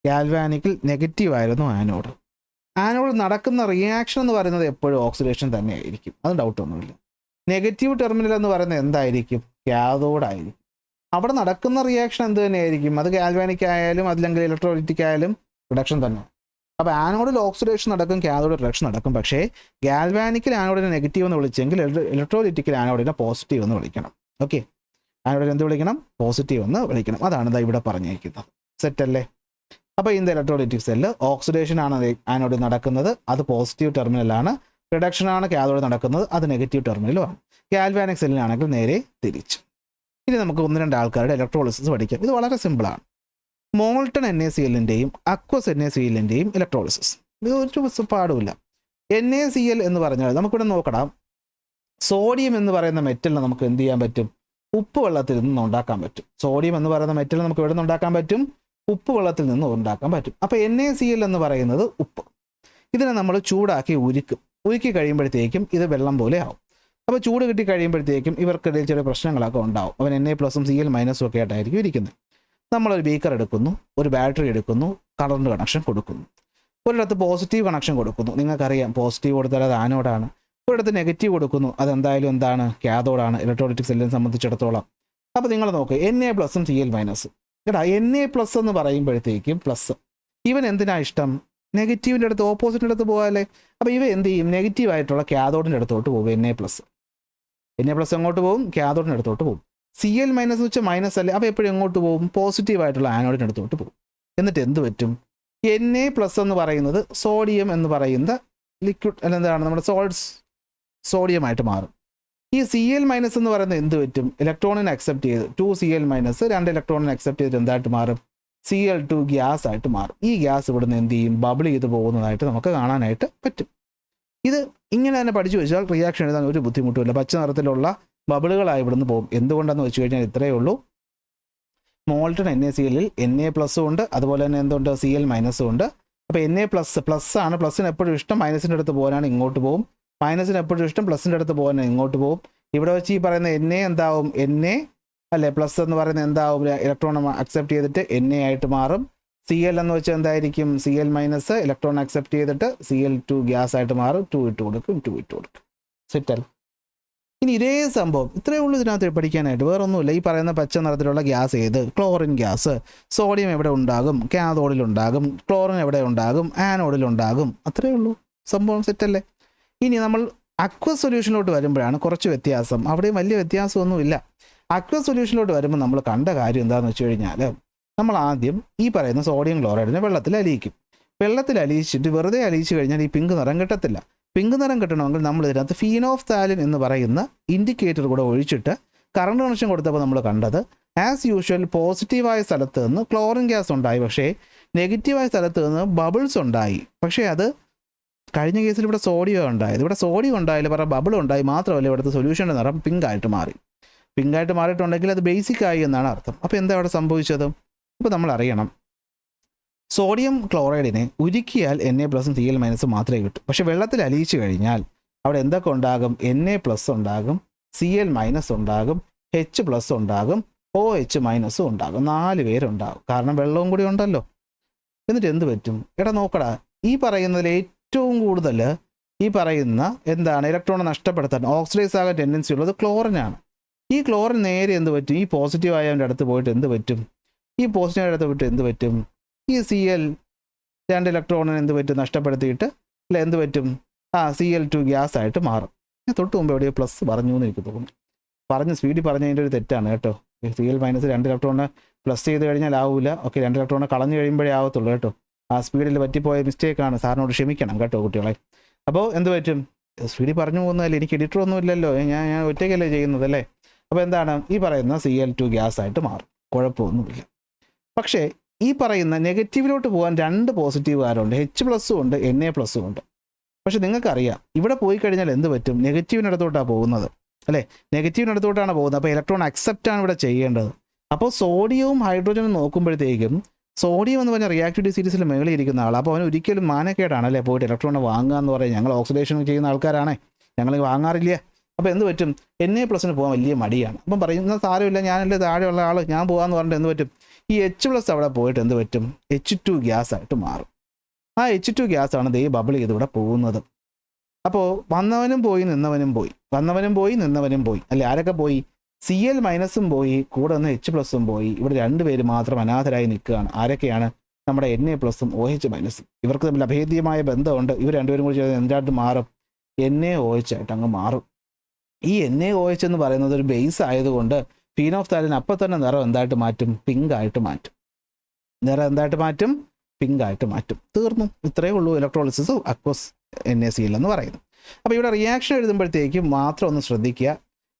ഗാൽവാനിക്കിൽ നെഗറ്റീവ് ആയിരുന്നു ആനോഡ്. ആനോഡ് നടക്കുന്ന റിയാക്ഷൻ എന്ന് പറയുന്നത് എപ്പോഴും ഓക്സിഡേഷൻ തന്നെയായിരിക്കും, അത് ഡൗട്ടൊന്നുമില്ല. നെഗറ്റീവ് ടെർമിനൽ എന്ന് പറയുന്നത് എന്തായിരിക്കും? കാഥോഡായിരിക്കും. അവിടെ നടക്കുന്ന റിയാക്ഷൻ എന്ത് തന്നെയായിരിക്കും? അത് ഗാൽവാനിക് ആയാലും അല്ലെങ്കിൽ ഇലക്ട്രോലൈറ്റിക് ആയാലും റിഡക്ഷൻ തന്നെ. അപ്പോൾ ആനോഡിൽ ഓക്സിഡേഷൻ നടക്കും, കാഥോഡിൽ റിഡക്ഷൻ നടക്കും. പക്ഷേ ഗാൽവാനിക്കിൽ ആനോഡിനെ നെഗറ്റീവ് എന്ന് വിളിച്ചെങ്കിൽ ഇലക്ട്രോലൈറ്റിക്കിൽ ആനോഡിനെ പോസിറ്റീവ് എന്ന് വിളിക്കണം. ഓക്കെ, ആനോഡിനെ എന്ത് വിളിക്കണം? പോസിറ്റീവ് എന്ന് വിളിക്കണം. അതാണ് ഇതാ ഇവിടെ പറഞ്ഞിരിക്കുന്നത്. സെറ്റല്ലേ? അപ്പോൾ in the electrolytic cell oxidation ആണ് ആനോഡിൽ നടക്കുന്നത്, അത് പോസിറ്റീവ് ടെർമിനലാണ്. റിഡക്ഷനാണ് കാഥോഡിൽ നടക്കുന്നത്, അത് നെഗറ്റീവ് ടെർമിനലുമാണ്. ഗാൽവാനിക് സെല്ലിനാണെങ്കിൽ നേരെ തിരിച്ച്. ഇനി നമുക്ക് 1-2 ആൾക്കാരുടെ ഇലക്ട്രോളിസിസ് പഠിക്കാം. ഇത് വളരെ സിമ്പിളാണ്. മോൾട്ടൺ NaCl-ൻ്റെയും അക്വസ് NaCl-ൻ്റെയും ഇലക്ട്രോളിസിസ്. ഇത് ഒരു പാടുമില്ല. NaCl എന്ന് പറഞ്ഞാൽ നമുക്കിവിടെ നോക്കണം, സോഡിയം എന്ന് പറയുന്ന മെറ്റലിനെ നമുക്ക് എന്ത് ചെയ്യാൻ പറ്റും? ഉപ്പ് വെള്ളത്തിൽ നിന്ന് ഉണ്ടാക്കാൻ പറ്റും. സോഡിയം എന്ന് പറയുന്ന മെറ്റൽ നമുക്ക് എവിടെ നിന്ന് ഉണ്ടാക്കാൻ പറ്റും? ഉപ്പ് വെള്ളത്തിൽ നിന്ന് ഉണ്ടാക്കാൻ പറ്റും. അപ്പോൾ NaCl എന്ന് പറയുന്നത് ഉപ്പ്. ഇതിനെ നമ്മൾ ചൂടാക്കി ഉരുക്കി കഴിയുമ്പോഴത്തേക്കും ഇത് വെള്ളം പോലെ ആവും. അപ്പോൾ ചൂട് കിട്ടി കഴിയുമ്പോഴത്തേക്കും ഇവർക്കിടയിൽ ചെറിയ പ്രശ്നങ്ങളൊക്കെ ഉണ്ടാവും. അവൻ Na+ഉം Cl- ഒക്കെ ആയിട്ടായിരിക്കും ഇരിക്കുന്നത്. നമ്മളൊരു ബീക്കർ എടുക്കുന്നു, ഒരു ബാറ്ററി എടുക്കുന്നു, കറണ്ട് കണക്ഷൻ കൊടുക്കുന്നു. ഒരിടത്ത് പോസിറ്റീവ് കണക്ഷൻ കൊടുക്കുന്നു. നിങ്ങൾക്കറിയാം പോസിറ്റീവ് കൊടുത്താൽ അത് ആനോഡാണ്. ഒരിടത്ത് നെഗറ്റീവ് കൊടുക്കുന്നു, അതെന്തായാലും എന്താണ്? കാഥോഡാണ് ഇലക്ട്രോലൈറ്റിക് സെല്ലിനെ സംബന്ധിച്ചിടത്തോളം. അപ്പോൾ നിങ്ങൾ നോക്കുക, Na+ഉം Cl- കേട്ടാ. Na+ എന്ന് പറയുമ്പോഴത്തേക്കും പ്ലസ്, ഇവൻ എന്തിനാ ഇഷ്ടം? നെഗറ്റീവിൻ്റെ അടുത്ത്, ഓപ്പോസിറ്റിൻ്റെ അടുത്ത് പോകാല്ലേ. അപ്പോൾ ഇവ എന്ത് ചെയ്യും? നെഗറ്റീവ് ആയിട്ടുള്ള കാഥോഡിൻ്റെ അടുത്തോട്ട് പോകും. Na+ എങ്ങോട്ട് പോകും? കാഥോഡിൻ്റെ അടുത്തോട്ട് പോകും. Cl- എന്ന് വെച്ചാൽ മൈനസ് അല്ലേ, അപ്പോൾ എപ്പോഴും എങ്ങോട്ട് പോകും? പോസിറ്റീവ് ആയിട്ടുള്ള ആനോഡിൻ്റെ അടുത്തോട്ട് പോകും. എന്നിട്ട് എന്ത് പറ്റും? Na+ എന്ന് പറയുന്നത് സോഡിയം എന്ന് പറയുന്ന ലിക്വിഡ് അല്ല, എന്താണ് നമ്മുടെ സോഡിയം ആയിട്ട് മാറും. ഈ Cl- എന്ന് പറയുന്നത് എന്ത് പറ്റും? ഇലക്ട്രോണിനെ അക്സെപ്റ്റ് ചെയ്ത് 2Cl- 2 ഇലക്ട്രോണിനെ അക്സെപ്റ്റ് ചെയ്തിട്ട് എന്തായിട്ട് മാറും? Cl2 ഗ്യാസ് ആയിട്ട് മാറും. ഈ ഗ്യാസ് ഇവിടുന്ന് എന്ത് ചെയ്യും? ബബിൾ ചെയ്ത് പോകുന്നതായിട്ട് നമുക്ക് കാണാനായിട്ട് പറ്റും. ഇത് ഇങ്ങനെ തന്നെ പഠിച്ചു വെച്ചാൽ റിയാക്ഷൻ എഴുതാൻ ഒരു ബുദ്ധിമുട്ടുമില്ല. പച്ച നിറത്തിലുള്ള ബബിളുകളായി ഇവിടുന്ന് പോകും. എന്തുകൊണ്ടെന്ന് വെച്ച് കഴിഞ്ഞാൽ ഇത്രയേ ഉള്ളൂ, മോൾട്ടൺ NaCl-ൽ Na+ ഉണ്ട്, അതുപോലെ തന്നെ എന്തുണ്ട്? Cl- ഉണ്ട്. അപ്പോൾ Na+ ആണ്. പ്ലസ്സിന് എപ്പോഴും ഇഷ്ടം മൈനസിൻ്റെ അടുത്ത് പോകാനാണ്, ഇങ്ങോട്ട് പോകും. മൈനസിന് എപ്പോഴും ഇഷ്ടം പ്ലസിൻ്റെ അടുത്ത് പോകാനാണ്, ഇങ്ങോട്ട് പോകും. ഇവിടെ വെച്ച് ഈ പറയുന്ന NA എന്താവും, NA അല്ലേ പ്ലസ് എന്ന് പറയുന്നത് എന്താവും, ഇലക്ട്രോൺ അക്സെപ്റ്റ് ചെയ്തിട്ട് NA ആയിട്ട് മാറും. Cl എന്ന് വെച്ചാൽ എന്തായിരിക്കും, Cl മൈനസ് ഇലക്ട്രോൺ അക്സെപ്റ്റ് ചെയ്തിട്ട് Cl2 ഗ്യാസ് ആയിട്ട് മാറും. 2 ഇട്ട് കൊടുക്കും, 2 ഇട്ട് കൊടുക്കും. സെറ്റൽ. ഇനി ഇതേ സംഭവം ഇത്രയേ ഉള്ളൂ ഇതിനകത്ത് പഠിക്കാനായിട്ട്, വേറെ ഒന്നുമില്ല. ഈ പറയുന്ന പച്ച നിറത്തിലുള്ള ഗ്യാസ് ഏത്, ക്ലോറിൻ ഗ്യാസ്. സോഡിയം എവിടെ ഉണ്ടാകും, കാഥോഡിലുണ്ടാകും. ക്ലോറിൻ എവിടെ ഉണ്ടാകും, ആനോഡിലുണ്ടാകും. അത്രയേ ഉള്ളൂ സംഭവം. സെറ്റല്ലേ. ഇനി നമ്മൾ അക്വസ് സൊല്യൂഷനിലോട്ട് വരുമ്പോഴാണ് കുറച്ച് വ്യത്യാസം. അവിടെയും വലിയ വ്യത്യാസമൊന്നുമില്ല. അക്വസ് സൊല്യൂഷനിലോട്ട് വരുമ്പോൾ നമ്മൾ കണ്ട കാര്യം എന്താണെന്ന് വെച്ച് കഴിഞ്ഞാൽ, നമ്മൾ ആദ്യം ഈ പറയുന്ന സോഡിയം ക്ലോറൈഡിനെ വെള്ളത്തിൽ അലിയിക്കും. വെള്ളത്തിൽ അലിയിച്ചിട്ട് വെറുതെ അലിയിച്ച് കഴിഞ്ഞാൽ ഈ പിങ്ക് നിറം കിട്ടത്തില്ല. പിങ്ക് നിറം കിട്ടണമെങ്കിൽ നമ്മൾ ഇതിനകത്ത് ഫീനോഫ്താലിൻ എന്ന് പറയുന്ന ഇൻഡിക്കേറ്റർ കൂടെ ഒഴിച്ചിട്ട് കറണ്ട് കണക്ഷൻ കൊടുത്തപ്പോൾ നമ്മൾ കണ്ടത് ആസ് യൂഷ്വൽ പോസിറ്റീവായ സ്ഥലത്ത് നിന്ന് ക്ലോറിൻ ഗ്യാസ് ഉണ്ടായി, പക്ഷേ നെഗറ്റീവായ സ്ഥലത്ത് നിന്ന് ബബിൾസ് ഉണ്ടായി. പക്ഷേ അത് കഴിഞ്ഞ കേസിൽ ഇവിടെ സോഡിയം ഉണ്ടായത്. ഇവിടെ സോഡിയം ഉണ്ടായാലും പറഞ്ഞ ബബിൾ ഉണ്ടായി. മാത്രമല്ല ഇവിടുത്തെ സൊല്യൂഷൻ്റെ നിറം പിങ്കായിട്ട് മാറി. പിങ്കായിട്ട് മാറിയിട്ടുണ്ടെങ്കിൽ അത് ബേസിക് ആയി എന്നാണ് അർത്ഥം. അപ്പോൾ എന്താ അവിടെ സംഭവിച്ചത്? ഇപ്പോൾ നമ്മൾ അറിയണം, സോഡിയം ക്ലോറൈഡിനെ ഉരുക്കിയാൽ Na+ഉം Cl- മാത്രമേ കിട്ടൂ. പക്ഷെ വെള്ളത്തിൽ അലിയിച്ചു കഴിഞ്ഞാൽ അവിടെ എന്തൊക്കെ ഉണ്ടാകും? Na+ ഉണ്ടാകും, Cl- ഉണ്ടാകും, H+ ഉണ്ടാകും, OH- ഉണ്ടാകും. 4 പേരുണ്ടാകും. കാരണം വെള്ളവും കൂടി ഉണ്ടല്ലോ. എന്നിട്ട് എന്ത് പറ്റും? എടാ നോക്കടാ, ഈ പറയുന്നതിൽ ഏറ്റവും കൂടുതൽ ഈ പറയുന്ന എന്താണ് ഇലക്ട്രോൺ നഷ്ടപ്പെടുത്താൻ, ഓക്സിഡൈസ് ആകാൻ ടെൻഡൻസി ഉള്ളത് ക്ലോറിനാണ്. ഈ ക്ലോറിൻ നേരെ എന്ത് പറ്റും? ഈ പോസിറ്റീവ് ആയവൻ്റെ അടുത്ത് പോയിട്ട് എന്ത് പറ്റും? ഈ പോസിറ്റീവ് അടുത്ത് പോയിട്ട് എന്ത് പറ്റും? ഈ Cl 2 ഇലക്ട്രോണിന് എന്ത് പറ്റും? നഷ്ടപ്പെടുത്തിയിട്ട് അല്ല എന്ത് പറ്റും? Cl2 ഗ്യാസ് ആയിട്ട് മാറും. തൊട്ട് മുമ്പ് എവിടെയോ പ്ലസ് പറഞ്ഞു എന്ന് എനിക്ക് തോന്നുന്നു. സ്പീഡിൽ പറഞ്ഞതിൻ്റെ ഒരു തെറ്റാണ് കേട്ടോ. Cl- 2 ഇലക്ട്രോണിനെ പ്ലസ് ചെയ്ത് കഴിഞ്ഞാൽ ആവില്ല. ഓക്കെ, 2 ഇലക്ട്രോണിനെ കളഞ്ഞു കഴിയുമ്പോഴേ ആവത്തുള്ളൂ കേട്ടോ. സ്പീഡിൽ പറ്റിപ്പോയ മിസ്റ്റേക്കാണ്, സാറിനോട് ക്ഷമിക്കണം കേട്ടോ കുട്ടികളെ. അപ്പോൾ എന്ത് പറ്റും? സ്പീഡിൽ പറഞ്ഞു പോകുന്നതല്ലേ, എനിക്ക് എഡിറ്ററൊന്നും ഇല്ലല്ലോ, ഞാൻ ഒറ്റയ്ക്കല്ലേ ചെയ്യുന്നതല്ലേ. അപ്പോൾ എന്താണ് ഈ പറയുന്ന Cl2 ഗ്യാസ് ആയിട്ട് മാറും. കുഴപ്പമൊന്നുമില്ല. പക്ഷേ ഈ പറയുന്ന നെഗറ്റീവിലോട്ട് പോകാൻ 2 പോസിറ്റീവുകാരുണ്ട്, H+ ഉണ്ട്, Na+ ഉണ്ട്. പക്ഷെ നിങ്ങൾക്കറിയാം ഇവിടെ പോയി കഴിഞ്ഞാൽ എന്ത് പറ്റും? നെഗറ്റീവിനടുത്തോട്ടാണ് പോകുന്നത് അല്ലേ, നെഗറ്റീവിനടുത്തോട്ടാണ് പോകുന്നത്. അപ്പോൾ ഇലക്ട്രോൺ അക്സെപ്റ്റാണ് ഇവിടെ ചെയ്യേണ്ടത്. അപ്പോൾ സോഡിയവും ഹൈഡ്രോജനും നോക്കുമ്പോഴത്തേക്കും സോഡിയം എന്ന് പറഞ്ഞാൽ റിയാക്ടിവിറ്റി സീരീസിൽ മുകളിൽ ഇരിക്കുന്ന ആൾ. അപ്പോൾ അവന് ഒരിക്കലും മാനക്കേടാണ് അല്ലേ പോയിട്ട് ഇലക്ട്രോണെ വാങ്ങുക എന്ന് പറയും. ഞങ്ങൾ ഓക്സിഡേഷൻ ചെയ്യുന്ന ആൾക്കാരാണേ, ഞങ്ങൾ വാങ്ങാറില്ല. അപ്പോൾ എന്ത് പറ്റും? Na+ന് പോകാൻ വലിയ മടിയാണ്. അപ്പം പറയുന്ന സാരമില്ല, ഞാനല്ലേ താഴെയുള്ള ആൾ, ഞാൻ പോകാമെന്ന് പറഞ്ഞിട്ട് എന്ത് പറ്റും? ഈ H+ അവിടെ പോയിട്ട് എന്ത് പറ്റും? H2 ഗ്യാസ് ആയിട്ട് മാറും. ആ H2 ഗ്യാസാണ് ദേ ബബിൾ ചെയ്ത് ഇവിടെ പോകുന്നത്. അപ്പോൾ വന്നവനും പോയി നിന്നവനും പോയി, വന്നവനും പോയി നിന്നവനും പോയി അല്ലേ. ആരൊക്കെ പോയി? Cl- പോയി, കൂടെ നിന്ന് H+ഉം പോയി. ഇവിടെ 2 പേര് മാത്രം അനാഥരായി നിൽക്കുകയാണ്. ആരൊക്കെയാണ്? നമ്മുടെ Na+ഉം OH-. ഇവർക്ക് തമ്മിൽ അഭേദ്യമായ ബന്ധമുണ്ട്. ഇവർ 2 പേരും കൂടി ചേർന്ന് എന്തായിട്ട് മാറും? NaOH ആയിട്ട് അങ്ങ് മാറും. ഈ NaOH എന്ന് പറയുന്നത് ഒരു ബേസ് ആയതുകൊണ്ട് ഫീനോഫ്താലിൻ അപ്പം തന്നെ നിറം എന്തായിട്ട് മാറ്റും? പിങ്കായിട്ട് മാറ്റും. നിറം എന്തായിട്ട് മാറ്റും? പിങ്കായിട്ട് മാറ്റും. തീർന്നു. ഇത്രയേ ഉള്ളൂ ഇലക്ട്രോളിസിസ് അക്വസ് NaCl എന്ന് പറയുന്നത്. അപ്പോൾ ഇവിടെ റിയാക്ഷൻ എഴുതുമ്പോഴത്തേക്കും മാത്രം ഒന്ന് ശ്രദ്ധിക്കുക.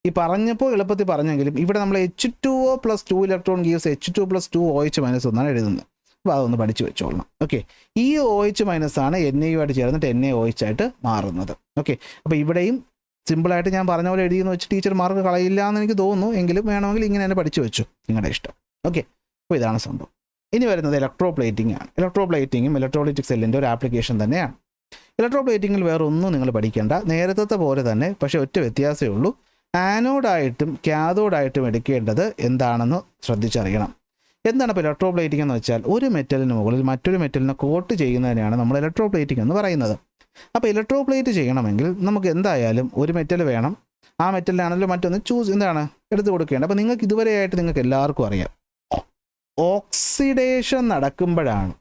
ഈ പറഞ്ഞപ്പോൾ എളുപ്പത്തിൽ പറഞ്ഞെങ്കിലും ഇവിടെ നമ്മൾ H2O+2 electron gives H2+2 OH- എന്നാണ് എഴുതുന്നത്. അപ്പോൾ അതൊന്ന് പഠിച്ചു വെച്ചോളണം. ഓക്കെ, ഈ OH- ആണ് Na-യുമായിട്ട് ചേർന്നിട്ട് NaOH ആയിട്ട് മാറുന്നത്. ഓക്കെ, അപ്പോൾ ഇവിടെയും സിമ്പിളായിട്ട് ഞാൻ പറഞ്ഞ പോലെ എഴുതിയെന്ന് വെച്ച് ടീച്ചർ മാർക്ക് കളയില്ല എന്ന് എനിക്ക് തോന്നുന്നു. എങ്കിലും വേണമെങ്കിൽ ഇങ്ങനെ തന്നെ പഠിച്ചു വെച്ചു, നിങ്ങളുടെ ഇഷ്ടം. ഓക്കെ, അപ്പോൾ ഇതാണ് സംഭവം. ഇനി വരുന്നത് ഇലക്ട്രോപ്ലേറ്റിംഗ് ആണ്. ഇലക്ട്രോപ്ലേറ്റിങ്ങും ഇലക്ട്രോലൈറ്റിക് സെല്ലിൻ്റെ ഒരു ആപ്ലിക്കേഷൻ തന്നെയാണ്. ഇലക്ട്രോപ്ലേറ്റിങ്ങിൽ വേറെ ഒന്നും നിങ്ങൾ പഠിക്കേണ്ട, നേരത്തെ പോലെ തന്നെ. പക്ഷേ ഒറ്റ വ്യത്യാസമേ ഉള്ളൂ, ആനോഡായിട്ടും കാഥോഡായിട്ടും എടുക്കേണ്ടത് എന്താണെന്ന് ശ്രദ്ധിച്ചറിയണം. എന്താണ് ഇപ്പോൾ ഇലക്ട്രോപ്ലേറ്റിംഗ് എന്ന് വെച്ചാൽ, ഒരു മെറ്റലിന് മുകളിൽ മറ്റൊരു മെറ്റലിനെ കോട്ട് ചെയ്യുന്നതിനെയാണ് നമ്മൾ ഇലക്ട്രോപ്ലേറ്റിംഗ് എന്ന് പറയുന്നത്. അപ്പോൾ ഇലക്ട്രോപ്ലേറ്റ് ചെയ്യണമെങ്കിൽ നമുക്ക് എന്തായാലും ഒരു മെറ്റൽ വേണം. ആ മെറ്റലിനാണല്ലോ മറ്റൊന്ന് എന്താണ് എടുത്തു കൊടുക്കേണ്ടത്. അപ്പോൾ നിങ്ങൾക്ക് ഇതുവരെയായിട്ട് നിങ്ങൾക്ക് എല്ലാവർക്കും അറിയാം, ഓക്സിഡേഷൻ നടക്കുമ്പോഴാണ്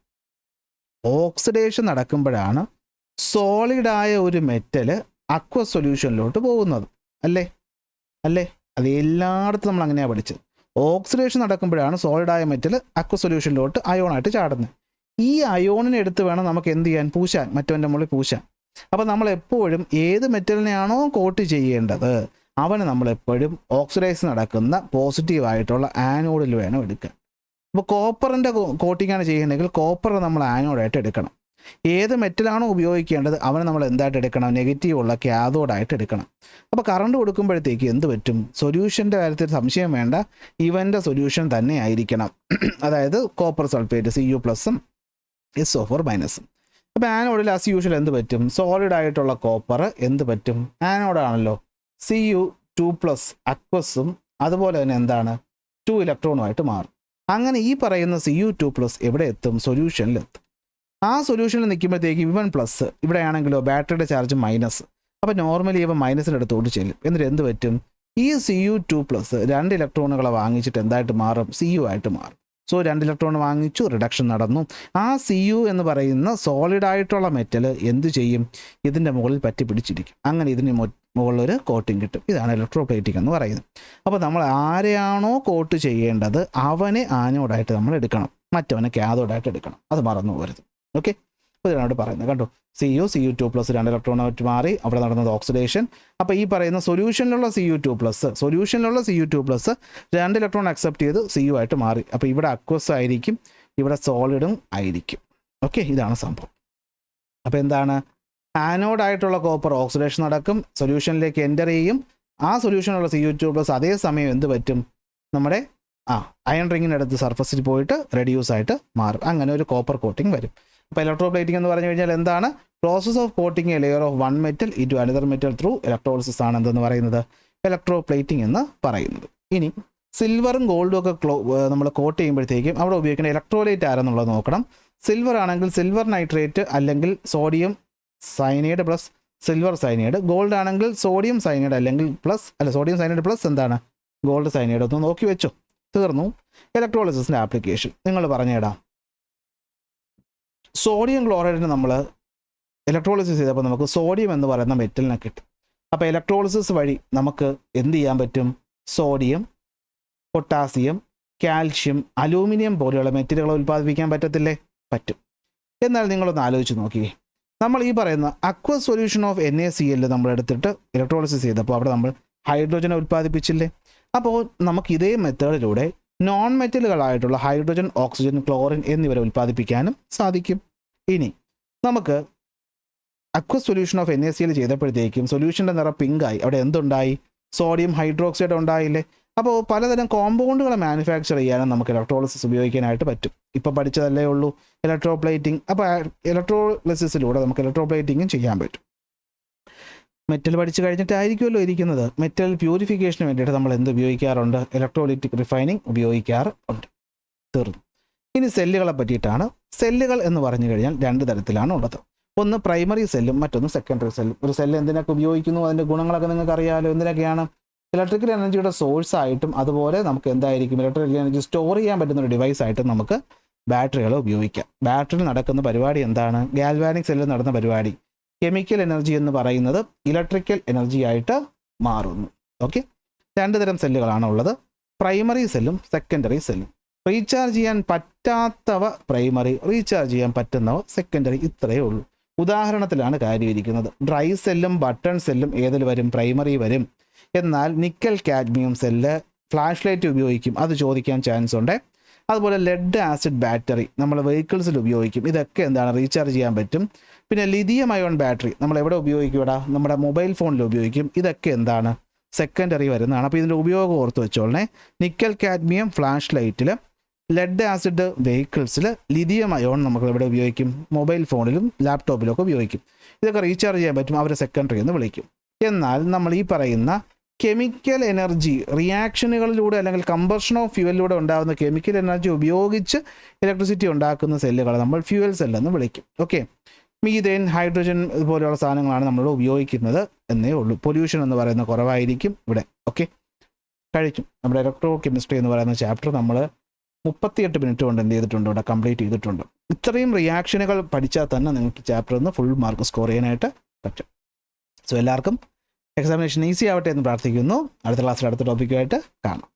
സോളിഡായ ഒരു മെറ്റൽ അക്വസ് സൊല്യൂഷനിലോട്ട് പോകുന്നത് അല്ലേ. അത് എല്ലായിടത്തും നമ്മൾ അങ്ങനെയാണ് പഠിച്ചത്. ഓക്സിഡേഷൻ നടക്കുമ്പോഴാണ് സോളിഡായ മെറ്റൽ അക്വസ് സൊല്യൂഷനിലോട്ട് അയോണായിട്ട് ചാടുന്നത്. ഈ അയോണിനെ എടുത്ത് വേണം നമുക്ക് എന്ത് ചെയ്യാൻ? പൂശാൻ, മറ്റവൻ്റെ മുകളിൽ പൂശാൻ. അപ്പോൾ നമ്മൾ എപ്പോഴും ഏത് മെറ്റലിനെയാണോ കോട്ട് ചെയ്യേണ്ടത് അവന് നമ്മളെപ്പോഴും ഓക്സിഡൈസ് നടക്കുന്ന പോസിറ്റീവായിട്ടുള്ള ആനോഡിൽ വേണം എടുക്കാൻ. അപ്പോൾ കോപ്പറിൻ്റെ കോട്ടിങ്ങാണ് ചെയ്യുന്നതെങ്കിൽ കോപ്പർ നമ്മൾ ആനോഡായിട്ട് എടുക്കണം. ഏത് മെറ്റലാണോ ഉപയോഗിക്കേണ്ടത് അവനെ നമ്മൾ എന്തായിട്ട് എടുക്കണം? നെഗറ്റീവുള്ള കാഥോഡായിട്ട് എടുക്കണം. അപ്പോൾ കറണ്ട് കൊടുക്കുമ്പോഴത്തേക്ക് എന്ത് പറ്റും? സൊല്യൂഷൻ്റെ കാര്യത്തിൽ സംശയം വേണ്ട, ഇവൻ്റെ സൊല്യൂഷൻ തന്നെ ആയിരിക്കണം. അതായത് കോപ്പർ സൾഫേറ്റ് Cu+ഉം SO4-. അപ്പോൾ ആനോഡിൽ ആസ് യൂഷ്വൽ എന്ത് പറ്റും? സോളിഡ് ആയിട്ടുള്ള കോപ്പർ എന്ത് പറ്റും? ആനോഡാണല്ലോ, Cu 2+ അക്വസും അതുപോലെ തന്നെ എന്താണ് 2 ഇലക്ട്രോണുമായിട്ട് മാറും. അങ്ങനെ ഈ പറയുന്ന Cu2+ എവിടെ എത്തും? സൊല്യൂഷനിലെത്തും. ആ സൊല്യൂഷനിൽ നിൽക്കുമ്പോഴത്തേക്ക് V1+, ഇവിടെയാണെങ്കിലോ ബാറ്ററിയുടെ ചാർജ് മൈനസ്. അപ്പോൾ നോർമലി ഇവ മൈനസിനടുത്തോട്ട് ചെല്ലും. എന്നിട്ട് എന്ത് പറ്റും? ഈ Cu2+ 2 ഇലക്ട്രോണുകളെ വാങ്ങിച്ചിട്ട് എന്തായിട്ട് മാറും? Cu ആയിട്ട് മാറും. സോ 2 ഇലക്ട്രോൺ വാങ്ങിച്ചു, റിഡക്ഷൻ നടന്നു. ആ Cu എന്ന് പറയുന്ന സോളിഡായിട്ടുള്ള മെറ്റൽ എന്ത് ചെയ്യും? ഇതിൻ്റെ മുകളിൽ പറ്റി പിടിച്ചിരിക്കും. അങ്ങനെ ഇതിന് മുകളിലൊരു കോട്ടിങ് കിട്ടും. ഇതാണ് ഇലക്ട്രോപ്ലേറ്റിംഗ് എന്ന് പറയുന്നത്. അപ്പോൾ നമ്മൾ ആരെയാണോ കോട്ട് ചെയ്യേണ്ടത് അവനെ ആനോഡായിട്ട് നമ്മൾ എടുക്കണം, മറ്റവനെ കാഥോഡായിട്ട് എടുക്കണം. അത് മറന്നു പോകരുത്. ഓക്കെ, അപ്പോൾ ഇതിനോട് പറയുന്നത് കണ്ടോ, Cu2+ 2 ഇലക്ട്രോണായിട്ട് മാറി, അവിടെ നടന്നത് ഓക്സിഡേഷൻ. അപ്പോൾ ഈ പറയുന്ന സൊല്യൂഷനിലുള്ള Cu2+ 2 ഇലക്ട്രോൺ അക്സെപ്റ്റ് ചെയ്ത് Cu ആയിട്ട് മാറി. അപ്പോൾ ഇവിടെ അക്വസ് ആയിരിക്കും, ഇവിടെ സോളിഡും ആയിരിക്കും. ഓക്കെ, ഇതാണ് സംഭവം. അപ്പോൾ എന്താണ്? ആനോഡായിട്ടുള്ള കോപ്പർ ഓക്സിഡേഷൻ നടക്കും, സൊല്യൂഷനിലേക്ക് എൻ്റർ ചെയ്യും. ആ സൊല്യൂഷനുള്ള Cu2+ അതേസമയം എന്ത് പറ്റും? നമ്മുടെ അയൺ റിങ്ങിനടുത്ത് സർഫസിൽ പോയിട്ട് റെഡ്യൂസ് ആയിട്ട് മാറും. അങ്ങനെ ഒരു കോപ്പർ കോട്ടിംഗ് വരും. അപ്പോൾ ഇലക്ട്രോപ്ലേറ്റിംഗ് എന്ന് പറഞ്ഞു കഴിഞ്ഞാൽ എന്താണ്? Process of coating A layer of one metal into another metal through electrolysis ആണ് എന്തെന്ന് പറയുന്നത്? ഇലക്ട്രോപ്ലേറ്റിംഗ് എന്ന് പറയുന്നത്. ഇനി സിൽവറും ഗോൾഡും ഒക്കെ നമ്മൾ കോട്ട് ചെയ്യുമ്പോഴത്തേക്കും അവിടെ ഉപയോഗിക്കുന്ന ഇലക്ട്രോലൈറ്റ് ആരെന്നുള്ളത് നോക്കണം. സിൽവർ ആണെങ്കിൽ സിൽവർ നൈട്രേറ്റ് അല്ലെങ്കിൽ sodium cyanide plus silver cyanide. Gold ആണെങ്കിൽ സോഡിയം സയനൈഡ് അല്ലെങ്കിൽ സോഡിയം സയനൈഡ് പ്ലസ് എന്താണ്? Gold cyanide. ഒന്ന് നോക്കി വെച്ചോ. തീർന്നു ഇലക്ട്രോളിസിസിൻ്റെ ആപ്ലിക്കേഷൻ. നിങ്ങൾ പറഞ്ഞുതരാം. സോഡിയം ക്ലോറൈഡിന് നമ്മൾ ഇലക്ട്രോളിസിസ് ചെയ്തപ്പോൾ നമുക്ക് സോഡിയം എന്ന് പറയുന്ന മെറ്റലിനെ കിട്ടും. അപ്പോൾ ഇലക്ട്രോളിസിസ് വഴി നമുക്ക് എന്ത് ചെയ്യാൻ പറ്റും? സോഡിയം, പൊട്ടാസ്യം, കാൽഷ്യം, അലൂമിനിയം പോലെയുള്ള മെറ്റലുകൾ ഉൽപ്പാദിപ്പിക്കാൻ പറ്റത്തില്ലേ? പറ്റും. എന്നാൽ നിങ്ങളൊന്ന് ആലോചിച്ച് നോക്കിയേ. നമ്മൾ ഈ പറയുന്ന അക്വസ് സൊല്യൂഷൻ ഓഫ് NaCl നമ്മൾ എടുത്തിട്ട് ഇലക്ട്രോളിസിസ് ചെയ്തപ്പോൾ അവിടെ നമ്മൾ ഹൈഡ്രോജനെ ഉൽപ്പാദിപ്പിച്ചില്ലേ? അപ്പോൾ നമുക്ക് ഇതേ മെത്തേഡിലൂടെ നോൺ മെറ്റലുകളായിട്ടുള്ള ഹൈഡ്രോജൻ, ഓക്സിജൻ, ക്ലോറിൻ എന്നിവരെ ഉൽപ്പാദിപ്പിക്കാനും സാധിക്കും. ഇനി നമുക്ക് അക്വസ് സൊല്യൂഷൻ ഓഫ് NaCl ചെയ്തപ്പോഴത്തേക്കും സൊല്യൂഷൻ്റെ നിറം പിങ്കായി. അവിടെ എന്തുണ്ടായി? സോഡിയം ഹൈഡ്രോക്സൈഡ് ഉണ്ടായില്ലേ? അപ്പോൾ പലതരം കോമ്പൗണ്ടുകളെ മാനുഫാക്ചർ ചെയ്യാനും നമുക്ക് ഇലക്ട്രോളിസിസ് ഉപയോഗിക്കാനായിട്ട് പറ്റും. ഇപ്പോൾ പഠിച്ചതല്ലേ ഉള്ളൂ ഇലക്ട്രോപ്ലേറ്റിംഗ്. അപ്പോൾ ഇലക്ട്രോളിസിസിലൂടെ നമുക്ക് ഇലക്ട്രോപ്ലേറ്റിംഗും ചെയ്യാൻ പറ്റും. മെറ്റൽ പഠിച്ചു കഴിഞ്ഞിട്ടായിരിക്കുമല്ലോ ഇരിക്കുന്നത്. മെറ്റൽ പ്യൂരിഫിക്കേഷന് വേണ്ടിയിട്ട് നമ്മൾ എന്ത് ഉപയോഗിക്കാറുണ്ട്? ഇലക്ട്രോലൈറ്റിക് റിഫൈനിങ് ഉപയോഗിക്കാറുണ്ട്. തീർന്നു. ഇനി സെല്ലുകളെ പറ്റിയിട്ടാണ്. സെല്ലുകൾ എന്ന് പറഞ്ഞു കഴിഞ്ഞാൽ 2 തരത്തിലാണ് ഉള്ളത്. ഒന്ന് പ്രൈമറി സെല്ലും മറ്റൊന്ന് സെക്കൻഡറി സെല്ലും. ഒരു സെല്ല് എന്തിനൊക്കെ ഉപയോഗിക്കുന്നു, അതിൻ്റെ ഗുണങ്ങളൊക്കെ നിങ്ങൾക്ക് അറിയാമല്ലോ. എന്തിനൊക്കെയാണ്? ഇലക്ട്രിക്കൽ എനർജിയുടെ സോഴ്സ് ആയിട്ടും അതുപോലെ നമുക്ക് എന്തായിരിക്കും ഇലക്ട്രിക്കൽ എനർജി സ്റ്റോർ ചെയ്യാൻ പറ്റുന്ന ഒരു ഡിവൈസ് ആയിട്ടും നമുക്ക് ബാറ്ററികൾ ഉപയോഗിക്കാം. ബാറ്ററിയിൽ നടക്കുന്ന പരിപാടി എന്താണ്? ഗാൽവാനിക് സെല്ലിൽ നടന്ന പരിപാടി കെമിക്കൽ എനർജി എന്ന് പറയുന്നത് ഇലക്ട്രിക്കൽ എനർജി ആയിട്ട് മാറുന്നു. ഓക്കെ, 2 തരം സെല്ലുകളാണ് ഉള്ളത്, പ്രൈമറി സെല്ലും സെക്കൻഡറി സെല്ലും. റീചാർജ് ചെയ്യാൻ പറ്റാത്തവ പ്രൈമറി, റീചാർജ് ചെയ്യാൻ പറ്റുന്നവ സെക്കൻഡറി. ഇത്രയേ ഉള്ളൂ. ഉദാഹരണത്തിലാണ് കാര്യം ഇരിക്കുന്നത്. ഡ്രൈ സെല്ലും ബട്ടൺ സെല്ലും ഏതിൽ വരും? പ്രൈമറി വരും. എന്നാൽ nickel cadmium cell flash light ഉപയോഗിക്കും, അത് ചോദിക്കാൻ ചാൻസ് ഉണ്ട്. അതുപോലെ ലെഡ് ആസിഡ് ബാറ്ററി നമ്മൾ വെഹിക്കിൾസിൽ ഉപയോഗിക്കും, ഇതൊക്കെ എന്താണ്? റീചാർജ് ചെയ്യാൻ പറ്റും. പിന്നെ ലിഥിയം അയോൺ ബാറ്ററി നമ്മൾ എവിടെ ഉപയോഗിക്കും? നമ്മുടെ മൊബൈൽ ഫോണിൽ ഉപയോഗിക്കും, ഇതൊക്കെ എന്താണ്? സെക്കൻഡറി വരുന്നതാണ്. അപ്പോൾ ഇതിൻ്റെ ഉപയോഗം ഓർത്ത് വെച്ചോളണേ. നിക്കൽ കാഡ്മിയം ഫ്ലാഷ് ലൈറ്റിൽ, ലെഡ് ആസിഡ് വെഹിക്കിൾസിൽ, ലിഥിയം അയോൺ നമുക്ക് എവിടെ ഉപയോഗിക്കും? മൊബൈൽ ഫോണിലും ലാപ്ടോപ്പിലും ഒക്കെ ഉപയോഗിക്കും. ഇതൊക്കെ റീചാർജ് ചെയ്യാൻ പറ്റും, അവരെ സെക്കൻഡറി എന്ന് വിളിക്കും. എന്നാൽ നമ്മൾ ഈ പറയുന്ന കെമിക്കൽ എനർജി റിയാക്ഷനുകളിലൂടെ അല്ലെങ്കിൽ കമ്പഷൻ ഓഫ് ഫ്യൂവലിലൂടെ ഉണ്ടാകുന്ന കെമിക്കൽ എനർജി ഉപയോഗിച്ച് ഇലക്ട്രിസിറ്റി ഉണ്ടാക്കുന്ന സെല്ലുകളെ നമ്മൾ ഫ്യൂവൽ സെല്ലെന്ന് വിളിക്കും. ഓക്കെ, മീഥേൻ, ഹൈഡ്രജൻ ഇതുപോലെയുള്ള സാധനങ്ങളാണ് നമ്മൾ ഉപയോഗിക്കുന്നത് എന്നേ ഉള്ളൂ. പൊല്യൂഷൻ എന്ന് പറയുന്നത് കുറവായിരിക്കും ഇവിടെ. ഓക്കെ, കഴിക്കും. നമ്മുടെ ഇലക്ട്രോ കെമിസ്ട്രി എന്ന് പറയുന്ന ചാപ്റ്റർ നമ്മൾ 38 മിനിറ്റ് കൊണ്ട് എന്ത് ചെയ്തിട്ടുണ്ട്? ഇവിടെ കംപ്ലീറ്റ് ചെയ്തിട്ടുണ്ട്. ഇത്രയും റിയാക്ഷനുകൾ പഠിച്ചാൽ തന്നെ നിങ്ങൾക്ക് ചാപ്റ്ററിൽ നിന്ന് ഫുൾ മാർക്ക് സ്കോർ ചെയ്യാനായിട്ട് പറ്റും. സോ എല്ലാവർക്കും എക്സാമിനേഷൻ ഈസി ആവട്ടെ എന്ന് പ്രാർത്ഥിക്കുന്നു. അടുത്ത ക്ലാസ്സിൽ അടുത്ത ടോപ്പിക്കുമായിട്ട് കാണാം.